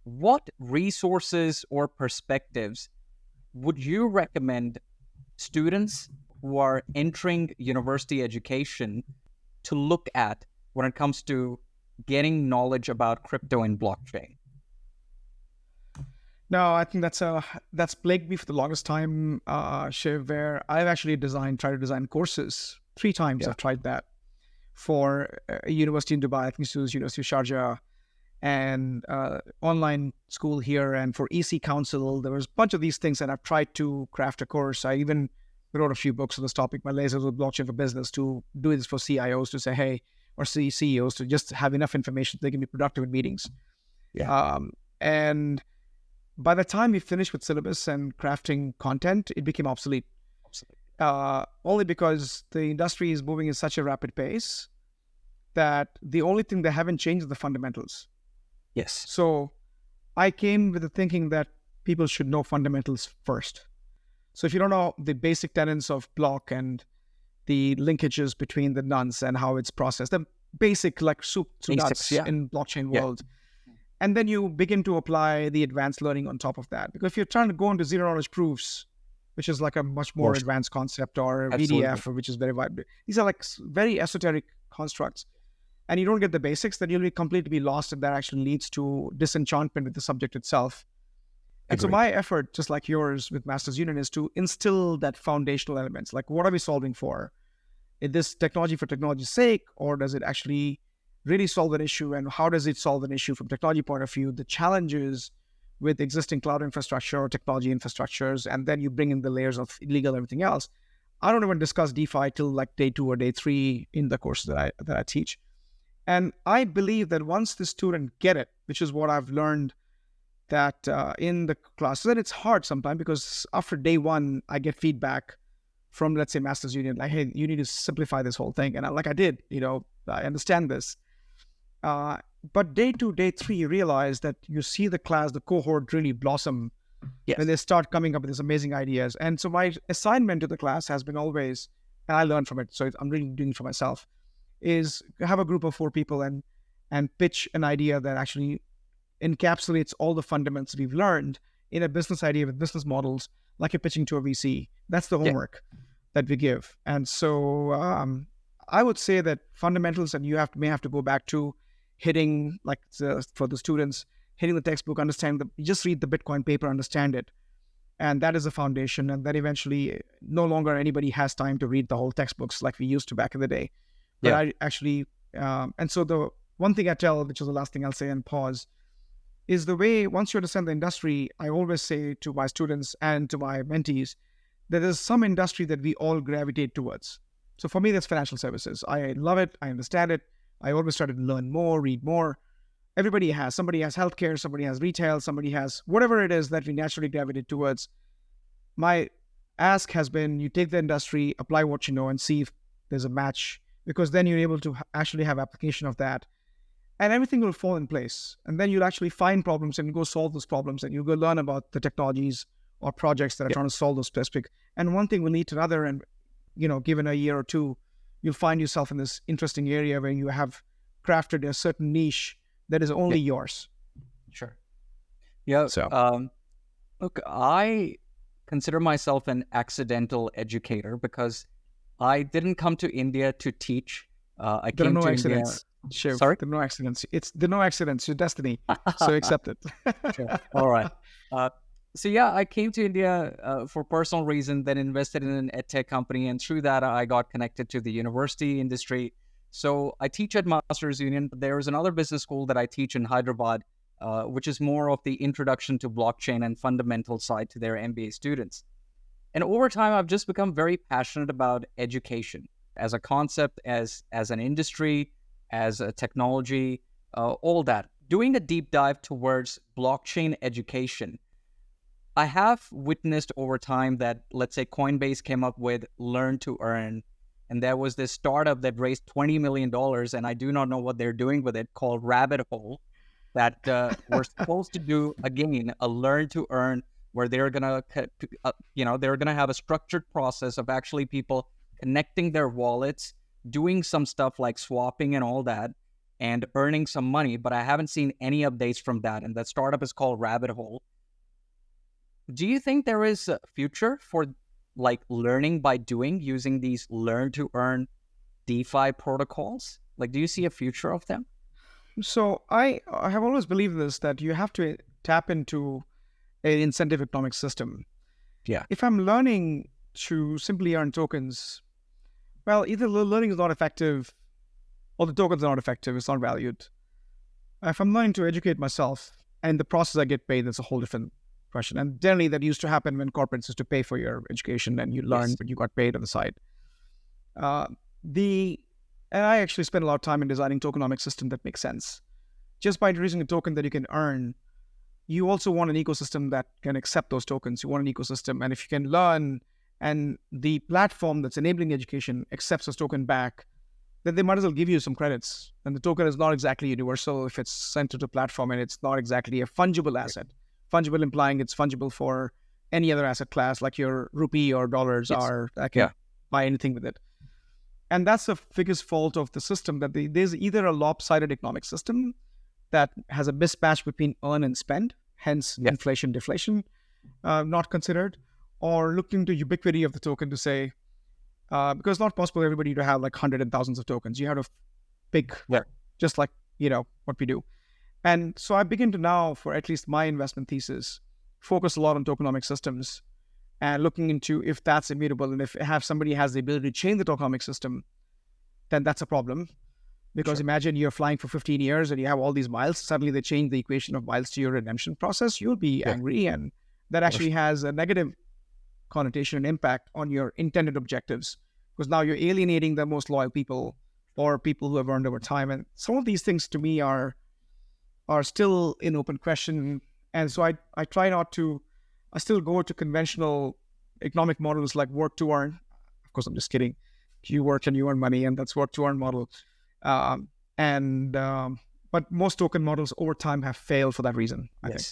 What resources or perspectives would you recommend students who are entering university education to look at when it comes to getting knowledge about crypto and blockchain? No, I think that's plagued me for the longest time, Shiv, where I've actually tried to design courses 3 times. I've tried that for a university in Dubai, I think it was University of Sharjah, and online school here, and for EC Council. There was a bunch of these things, and I've tried to craft a course. I even wrote a few books on this topic. My lasers with blockchain for business, to do this for CIOs to say, hey, or CEOs to just have enough information so they can be productive in meetings. And by the time we finished with syllabus and crafting content, it became obsolete. Only because the industry is moving at such a rapid pace that the only thing they haven't changed is the fundamentals. Yes. So I came with the thinking that people should know fundamentals first. So if you don't know the basic tenets of block and the linkages between the nuns and how it's processed, the basic like soup to nuts in blockchain world. And then you begin to apply the advanced learning on top of that. Because if you're trying to go into zero knowledge proofs, which is like a much more advanced concept, or VDF, which is very wide, these are like very esoteric constructs, and you don't get the basics, then you'll be completely lost, and that actually leads to disenchantment with the subject itself. And so my effort, just like yours with Masters Union, is to instill that foundational elements. Like, what are we solving for? Is this technology for technology's sake, or does it actually really solve an issue? And how does it solve an issue from technology point of view? The challenges with existing cloud infrastructure or technology infrastructures, and then you bring in the layers of illegal and everything else. I don't even discuss DeFi till like day 2 or day 3 in the courses that I teach. And I believe that once the student get it, which is what I've learned, that in the classes, and it's hard sometimes because after day 1, I get feedback from, let's say, Masters Union, like, hey, you need to simplify this whole thing. And I did, I understand this. But day 2, day 3, you realize that you see the class, the cohort really blossom when they start coming up with these amazing ideas. And so my assignment to the class has been always, and I learned from it, so I'm really doing it for myself, is have a group of 4 people and pitch an idea that actually encapsulates all the fundamentals we've learned in a business idea with business models, like you're pitching to a VC. That's the homework that we give. And so I would say that fundamentals, and you may have to go back to hitting, like for the students, hitting the textbook, you just read the Bitcoin paper, understand it. And that is the foundation. And then eventually no longer anybody has time to read the whole textbooks like we used to back in the day. But I actually, and so the one thing I tell, which is the last thing I'll say and pause, is the way, once you understand the industry, I always say to my students and to my mentees, that there's some industry that we all gravitate towards. So for me, that's financial services. I love it. I understand it. I always try to learn more, read more. Somebody has healthcare, somebody has retail, somebody has whatever it is that we naturally gravitate towards. My ask has been, you take the industry, apply what you know, and see if there's a match, because then you're able to actually have application of that, and everything will fall in place. And then you'll actually find problems and go solve those problems, and you go learn about the technologies or projects that are trying to solve those specific. And one thing will lead to another, and given a year or 2, you'll find yourself in this interesting area where you have crafted a certain niche that is only yours. Sure. Yeah. So, look, I consider myself an accidental educator because I didn't come to India to teach. I came to India. Shiv, sorry? There are no accidents. There are no accidents. Your destiny. So accept it. Sure. All right. So yeah, I came to India for personal reason, then invested in an edtech company, and through that I got connected to the university industry. So I teach at Masters Union, but there is another business school that I teach in Hyderabad, which is more of the introduction to blockchain and fundamental side to their MBA students. And over time, I've just become very passionate about education as a concept, as an industry, as a technology, all that. Doing a deep dive towards blockchain education, I have witnessed over time that, let's say, Coinbase came up with Learn to Earn, And there was this startup that raised $20 million, and I do not know what they're doing with it, called Rabbit Hole, that we're supposed to do, again, a learn to earn, where they're gonna, they're gonna have a structured process of actually people connecting their wallets, doing some stuff like swapping and all that, and earning some money. But I haven't seen any updates from that. And that startup is called Rabbit Hole. Do you think there is a future for like learning by doing, using these learn to earn DeFi protocols? Like, do you see a future of them? So I have always believed this, that you have to tap into an incentive economic system. Yeah. If I'm learning to simply earn tokens, well, either the learning is not effective or the tokens are not effective, it's not valued. If I'm learning to educate myself and in the process I get paid, that's a whole different question. And generally that used to happen when corporates used to pay for your education and you learned, but you got paid on the side. And I actually spend a lot of time in designing tokenomic system that makes sense. Just by introducing a token that you can earn, you also want an ecosystem that can accept those tokens. You want an ecosystem, and if you can learn and the platform that's enabling education accepts this token back, then they might as well give you some credits. And the token is not exactly universal if it's sent to the platform, and it's not exactly a fungible asset. Fungible implying it's fungible for any other asset class, like your rupee or dollars are. I can buy anything with it. And that's the biggest fault of the system, that there's either a lopsided economic system that has a mismatch between earn and spend, hence inflation, deflation, not considered, or looking to ubiquity of the token to say, because it's not possible for everybody to have like hundreds and thousands of tokens. You have to pick, just like, what we do. And so I begin to now, for at least my investment thesis, focus a lot on tokenomic systems and looking into if that's immutable. And if somebody has the ability to change the tokenomic system, then that's a problem. Because imagine you're flying for 15 years and you have all these miles. Suddenly they change the equation of miles to your redemption process. You'll be angry. And that actually has a negative connotation and impact on your intended objectives. Because now you're alienating the most loyal people or people who have earned over time. And some of these things to me are still in open question. And so I try not to, I still go to conventional economic models like work to earn. Of course, I'm just kidding. You work and you earn money, and that's work to earn model. But most token models over time have failed for that reason, I think.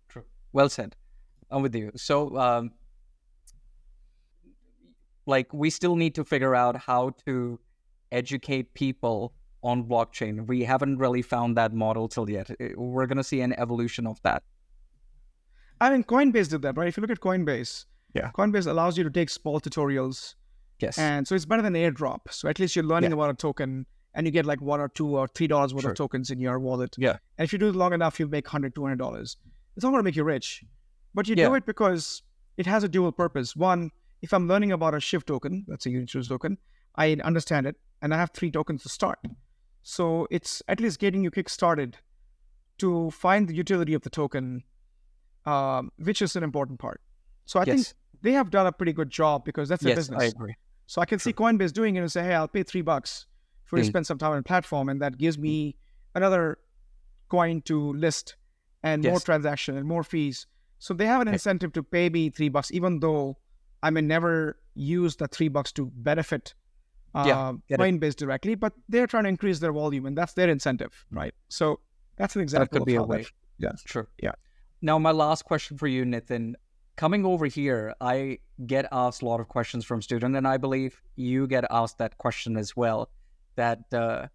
True. Well said. I'm with you. So, we still need to figure out how to educate people on blockchain. We haven't really found that model till yet. We're going to see an evolution of that. I mean, Coinbase did that, right? If you look at Coinbase, Coinbase allows you to take small tutorials. Yes. And so it's better than airdrop. So at least you're learning about a token and you get like $1 or $2 or $3 worth of tokens in your wallet. Yeah. And if you do it long enough, you'll make $100, $200. It's not going to make you rich, but you do it because it has a dual purpose. One, if I'm learning about a Shiv token, that's a unit truth token, I understand it and I have 3 tokens to start. So it's at least getting you kick-started to find the utility of the token, which is an important part. So I think they have done a pretty good job because that's their business. I agree. So I can see Coinbase doing it and say, hey, I'll pay $3 for you to spend some time on the platform, and that gives me another coin to list and more transaction and more fees. So they have an incentive to pay me $3, even though I may never use the $3 to benefit Coinbase directly, but they're trying to increase their volume, and that's their incentive, right? So that's an example. That could be of a way. True. Yeah. Now, my last question for you, Nitin. Coming over here, I get asked a lot of questions from students, and I believe you get asked that question as well, that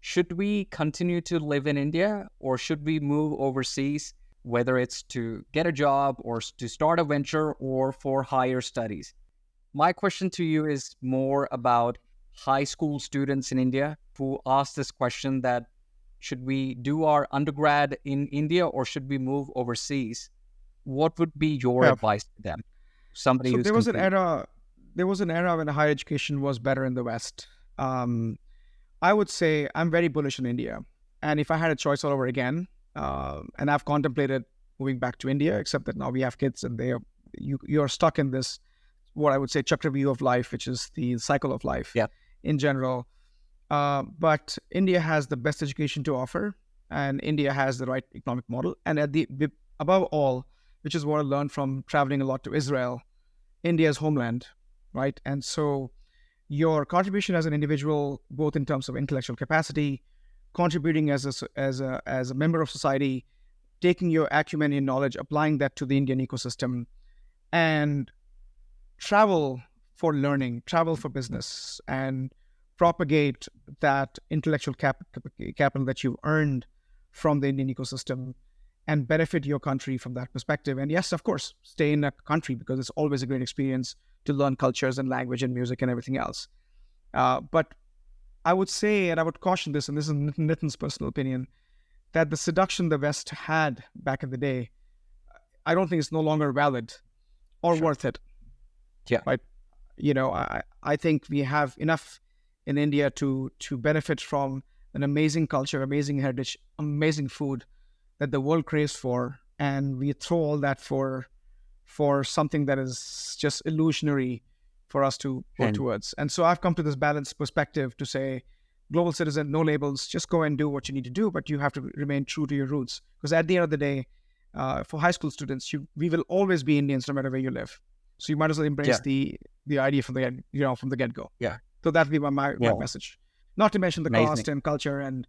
should we continue to live in India or should we move overseas, whether it's to get a job or to start a venture or for higher studies? My question to you is more about high school students in India who ask this question, that should we do our undergrad in India or should we move overseas? What would be your advice to them? Somebody who's there was an era when higher education was better in the West. I would say I'm very bullish in India. And if I had a choice all over again, and I've contemplated moving back to India, except that now we have kids and you're stuck in this, what I would say, chakravyuh of life, which is the cycle of life in general. But India has the best education to offer, and India has the right economic model. And above all, which is what I learned from traveling a lot to Israel, India's homeland, right? And so your contribution as an individual, both in terms of intellectual capacity, contributing as a member of society, taking your acumen and knowledge, applying that to the Indian ecosystem, and travel for learning, travel for business, and propagate that intellectual capital that you've earned from the Indian ecosystem and benefit your country from that perspective. And yes, of course, stay in a country because it's always a great experience to learn cultures and language and music and everything else. But I would say, and I would caution this, and this is Nitin's personal opinion, that the seduction the West had back in the day, I don't think it's no longer valid or worth it. Yeah. Right. I think we have enough in India to benefit from an amazing culture, amazing heritage, amazing food that the world craves for, and we throw all that for something that is just illusionary for us to go towards. And so I've come to this balanced perspective to say, global citizen, no labels, just go and do what you need to do, but you have to remain true to your roots. Because at the end of the day, for high school students, we will always be Indians no matter where you live. So you might as well embrace the idea from the get-go. Yeah. So that'd be my message. Not to mention the cost and culture and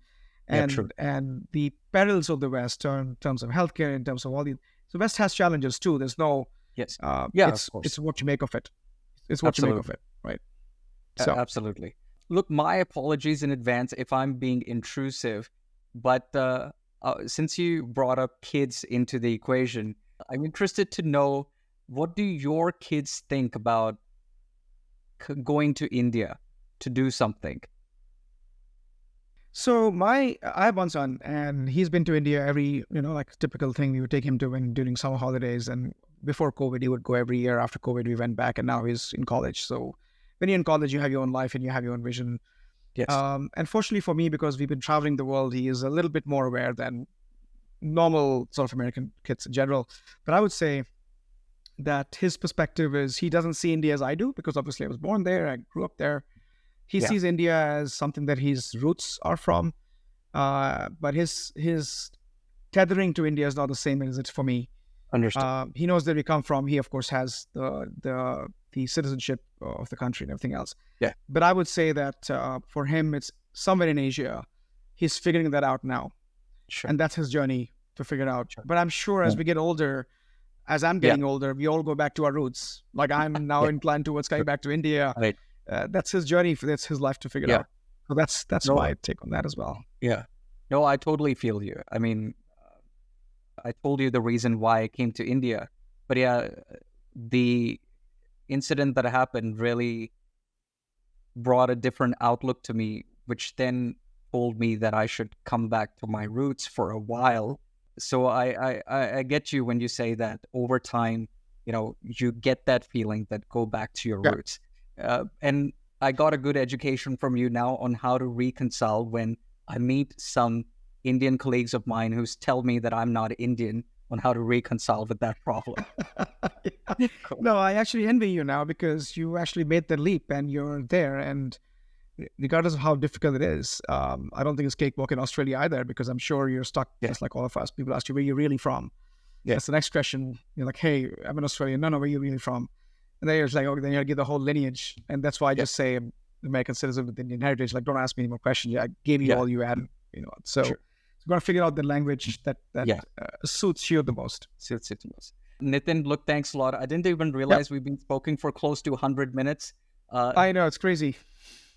the perils of the West in terms of healthcare, in terms of all the. So West has challenges too. There's no. Yes. It's what you make of it. It's what you make of it, right? So absolutely. Look, my apologies in advance if I'm being intrusive, but since you brought up kids into the equation, I'm interested to know, what do your kids think about going to India to do something? So I have one son, and he's been to India every, like typical thing. We would take him to during summer holidays, and before COVID, he would go every year. After COVID, we went back, and now he's in college. So when you're in college, you have your own life and you have your own vision. Yes. And fortunately for me, because we've been traveling the world, he is a little bit more aware than normal sort of American kids in general. But I would say that his perspective is, he doesn't see India as I do, because obviously I was born there, I grew up there. He sees India as something that his roots are from, but his tethering to India is not the same as it's for me. Understood. He knows where we come from. He of course has the citizenship of the country and everything else. Yeah. But I would say that for him, it's somewhere in Asia. He's figuring that out now, and that's his journey to figure it out. But I'm sure as we get older, as I'm getting older, we all go back to our roots. Like I'm now inclined towards going back to India. Right. That's his journey. That's his life to figure out. So that's my take on that as well. Yeah. No, I totally feel you. I mean, I told you the reason why I came to India, but the incident that happened really brought a different outlook to me, which then told me that I should come back to my roots for a while. So I get you when you say that over time, you get that feeling that go back to your roots. And I got a good education from you now on how to reconcile when I meet some Indian colleagues of mine who tell me that I'm not Indian, on how to reconcile with that problem. Cool. No, I actually envy you now, because you actually made the leap and you're there. And regardless of how difficult it is, I don't think it's cakewalk in Australia either, because I'm sure you're stuck just like all of us. People ask you, where you're really from? That's the next question. You're like, hey, I'm an Australian. No, where are you really from? And then you're like, okay, then you give the whole lineage. And that's why I just say I'm American citizen with Indian heritage. Like, don't ask me any more questions. I gave you all you had. So you've got to figure out the language that suits you the most. Suits it the most. Nitin, look, thanks a lot. I didn't even realize we've been speaking for close to 100 minutes. I know, it's crazy.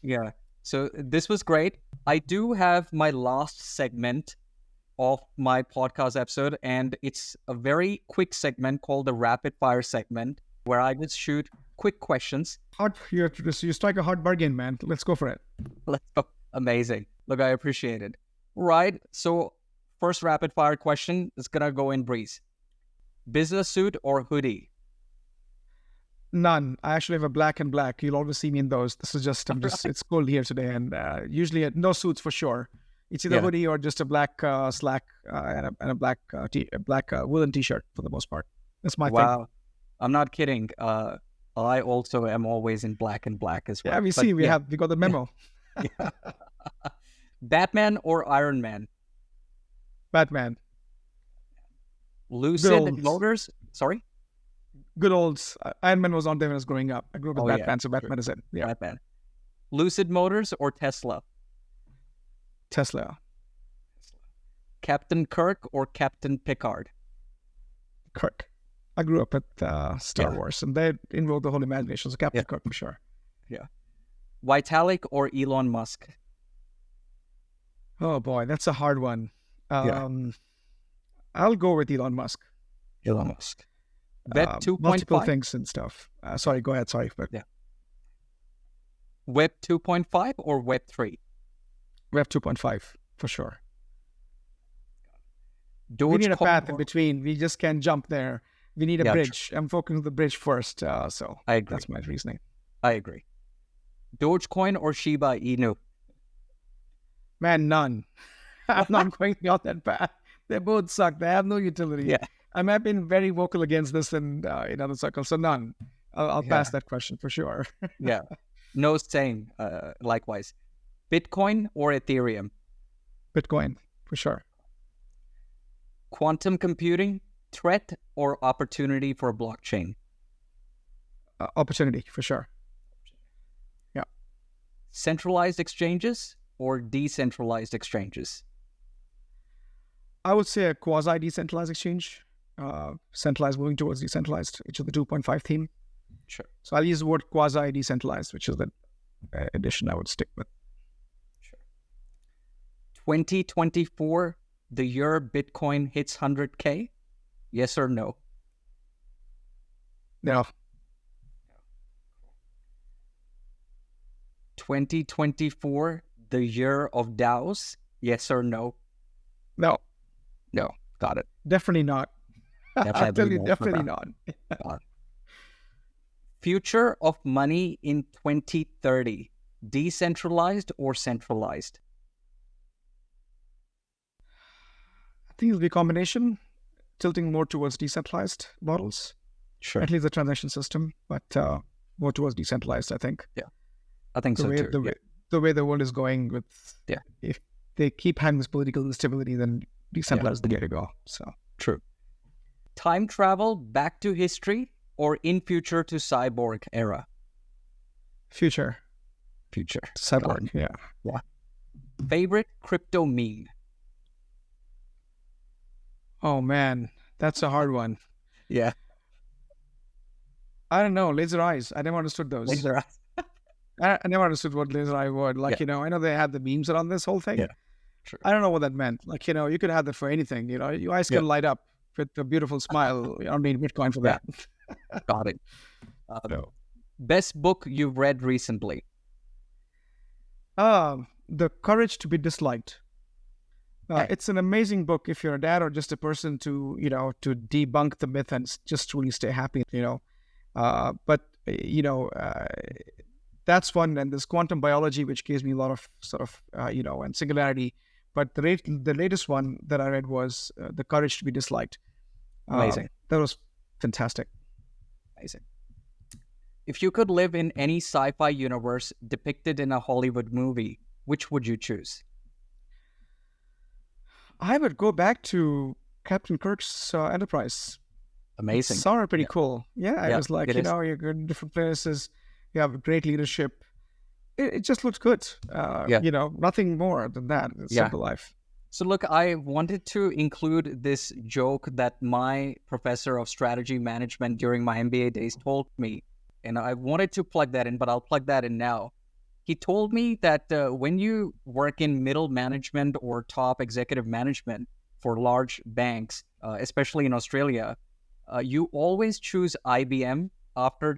Yeah. So this was great. I do have my last segment of my podcast episode, and it's a very quick segment called the rapid fire segment, where I just shoot quick questions. You strike a hard bargain, man. Let's go for it. Let's go. Amazing. Look, I appreciate it. Right. So first rapid fire question is going to go in breeze. Business suit or hoodie? None. I actually have a black and black. You'll always see me in those. This is just, it's cold here today, and usually no suits for sure. It's either hoodie or just a black slack and a black woolen t-shirt for the most part. That's my thing. Wow. I'm not kidding. I also am always in black and black as well. Yeah, we got the memo. Yeah. Batman or Iron Man? Batman. Lucid Motors? Sorry? Good old Iron Man was on there when I was growing up. I grew up with Batman, so Batman is it. Yeah. Batman. Lucid Motors or Tesla? Tesla. Captain Kirk or Captain Picard? Kirk. I grew up with Star Yeah. Wars, and they involved the whole imagination. So Captain Yeah. Kirk for sure. Yeah. Vitalik or Elon Musk? Oh boy, that's a hard one. Yeah. I'll go with Elon Musk. Elon Musk. Web 2.5? Multiple things and stuff. Sorry, go ahead. Sorry, but Yeah. Web 2.5 or Web 3? Web 2.5 for sure. Dogecoin We need a path in or- between. We just can't jump there. We need a Yeah, bridge. I'm focusing on the bridge first. So I agree. that's my reasoning. I agree. Dogecoin or Shiba Inu? Man, none. I'm not going down that path. They both suck. They have no utility. Yeah. I've been very vocal against this in other circles. So none. I'll pass Yeah. that question for sure. Yeah. No, same. Likewise. Bitcoin or Ethereum? Bitcoin for sure. Quantum computing, threat or opportunity for blockchain? Opportunity for sure. Centralized exchanges or decentralized exchanges? I would say a quasi-decentralized exchange. Centralized moving towards decentralized, which is the 2.5 theme. Sure. So I'll use the word quasi-decentralized, which is the addition I would stick with. Sure. 2024, the year Bitcoin hits 100K? Yes or no? No. 2024, the year of DAOs? Yes or no? No. No. Got it. Definitely not. I'll tell Definitely you, not. definitely not. Future of money in 2030, decentralized or centralized? I think it'll be a combination, tilting more towards decentralized models, Sure. at least the transaction system, but more towards decentralized, I think. I think so too. The way the world is going with, Yeah. if they keep having this political instability, then decentralized is the way to go. So True. Time travel back to history or in future to cyborg era? future, Future. cyborg, yeah. Favorite crypto meme? Oh man, that's a hard one. Yeah. I don't know, laser eyes. I never understood those. I never understood what laser eye were. Like, I know they had the memes around this whole thing. Yeah, true. I don't know what that meant. Like, you could have that for anything. Your eyes can light up with a beautiful smile. You don't need Bitcoin for that. Got it. No. Best book you've read recently? The Courage to be Disliked. Okay. It's an amazing book if you're a dad or just a person to, to debunk the myth and just truly stay happy, But, that's one. And there's quantum biology, which gives me a lot of sort of, and singularity. But the latest one that I read was The Courage to be Disliked. Amazing. That was fantastic. Amazing. If you could live in any sci-fi universe depicted in a Hollywood movie, which would you choose? I would go back to Captain Kirk's Enterprise. Amazing. It sounded pretty cool. Yeah, Yeah, it was like, it is. you're going to different places. You have great leadership. It just looks good. Nothing more than that. It's Yeah. simple life. So look, I wanted to include this joke that my professor of strategy management during my MBA days told me. And I wanted to plug that in, but I'll plug that in now. He told me that when you work in middle management or top executive management for large banks, especially in Australia, you always choose IBM after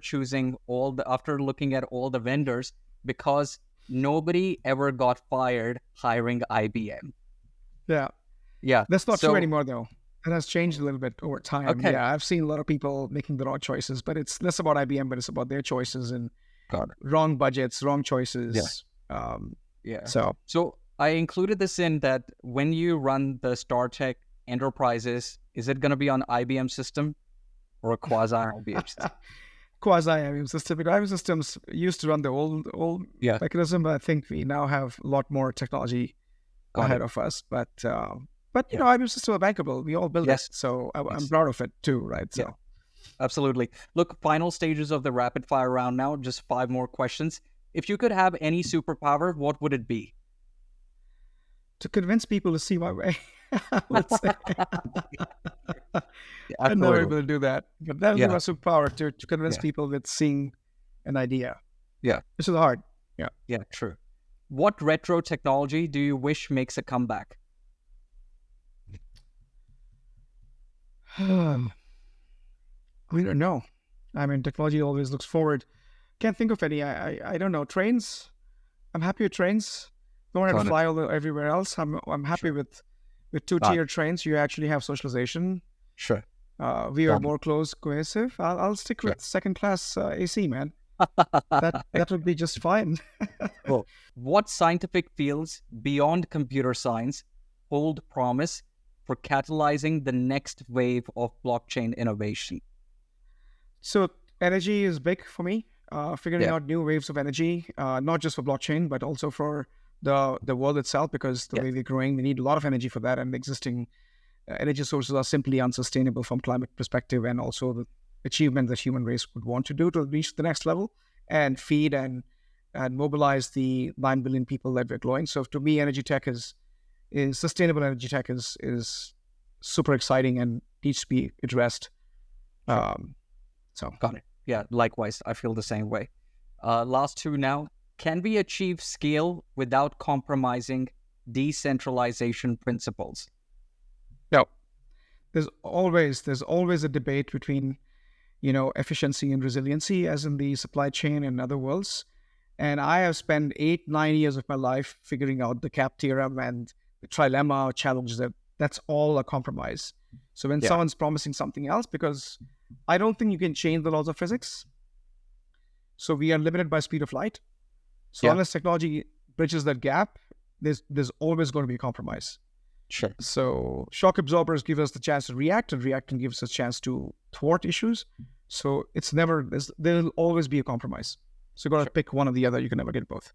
looking at all the vendors, because nobody ever got fired hiring IBM. Yeah. Yeah. That's not So- true anymore, though. It has changed a little bit over time. Okay. Yeah, I've seen a lot of people making the wrong choices, but it's less about IBM, but it's about their choices and Got it. wrong budgets, wrong choices. Yeah. So I included this in that when you run the StarTech enterprises, is it going to be on IBM system or a quasi IBM system? quasi IBM system. Because IBM systems used to run the old Yeah. mechanism, but I think we now have a lot more technology Got ahead it. of us. But IBM systems are bankable. We all build Yes. it, so I'm Yes. proud of it too, right? So Yeah. Absolutely. Look, final stages of the rapid fire round now, just 5 more questions. If you could have any superpower, what would it be? To convince people to see my way, I would say. Yeah, I'm never absolutely. able to do that. But that would be Yeah, my superpower, to convince yeah, people with seeing an idea. yeah, This is hard. Yeah. yeah, true. What retro technology do you wish makes a comeback? We don't know. I mean, technology always looks forward. Can't think of any. I don't know. Trains. I'm happy with trains. Don't have to Got it. fly everywhere else. I'm happy Sure. with Got it. two-tier trains. You actually have socialization. Sure. We are Got it. more close, cohesive. I'll stick Sure. with second class AC, man. That would be just fine. Cool. What scientific fields beyond computer science hold promise for catalyzing the next wave of blockchain innovation? So energy is big for me. Figuring Yeah. out new waves of energy, not just for blockchain, but also for the world itself, because the Yeah. way we're growing, we need a lot of energy for that, and existing energy sources are simply unsustainable from climate perspective, and also the achievement that human race would want to do to reach the next level and feed and mobilize the 9 billion people that we're growing. So to me, energy tech is sustainable. Energy tech is super exciting and needs to be addressed. Sure. So Got it. Yeah, likewise. I feel the same way. Last two now. Can we achieve scale without compromising decentralization principles? no, there's always a debate between efficiency and resiliency, as in the supply chain and other worlds. And I have spent 8-9 years of my life figuring out the cap theorem and the trilemma challenge that's all a compromise. So when Yeah. someone's promising something else, because I don't think you can change the laws of physics. So we are limited by speed of light. So Yeah. unless technology bridges that gap, there's always going to be a compromise. Sure. So shock absorbers give us the chance to react, and reacting gives us a chance to thwart issues. So there'll always be a compromise. So you got to Sure. pick one or the other. You can never get both.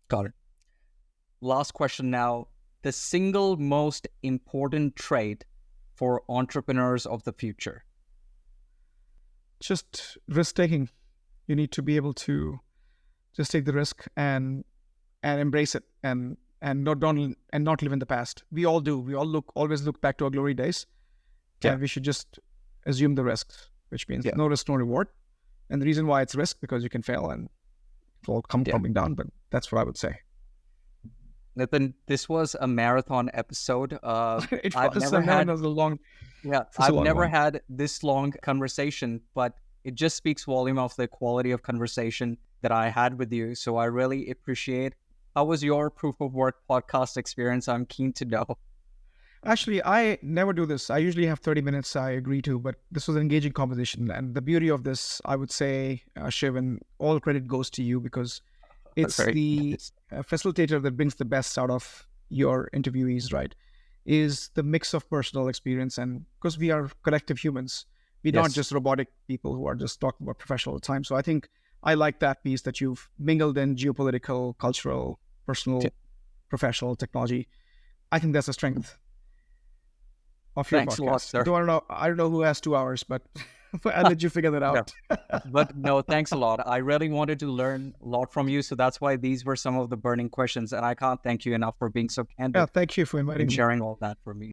Got it. Last question now. The single most important trait for entrepreneurs of the future. Just risk taking. You need to be able to just take the risk and embrace it, and not live in the past. We all do. We all always look back to our glory days. Yeah. And we should just assume the risks, which means Yeah. no risk, no reward. And the reason why it's risk, because you can fail and it'll all come Yeah. crumbling down. But that's what I would say. Nitin, this was a marathon episode. It I've was never a had long. Yeah, It's a I've long never one. had this long conversation, but it just speaks volume of the quality of conversation that I had with you. So I really appreciate. How was your proof of work podcast experience? I'm keen to know. Actually, I never do this. I usually have 30 minutes I agree to, but this was an engaging conversation. And the beauty of this, I would say, Shiv, and all credit goes to you, because it's Very the nice. facilitator that brings the best out of your interviewees, right? Is the mix of personal experience, and because we are collective humans, we're not Yes. just robotic people who are just talking about professional all the time. So I think I like that piece that you've mingled in geopolitical, cultural, personal, Yeah. professional, technology. I think that's a strength of your Thanks a lot, podcast. sir. I don't know who has 2 hours, but I'll let you figure that out. But no, thanks a lot. I really wanted to learn a lot from you. So that's why these were some of the burning questions. And I can't thank you enough for being so Yeah, candid thank you for inviting and me. sharing all that for me.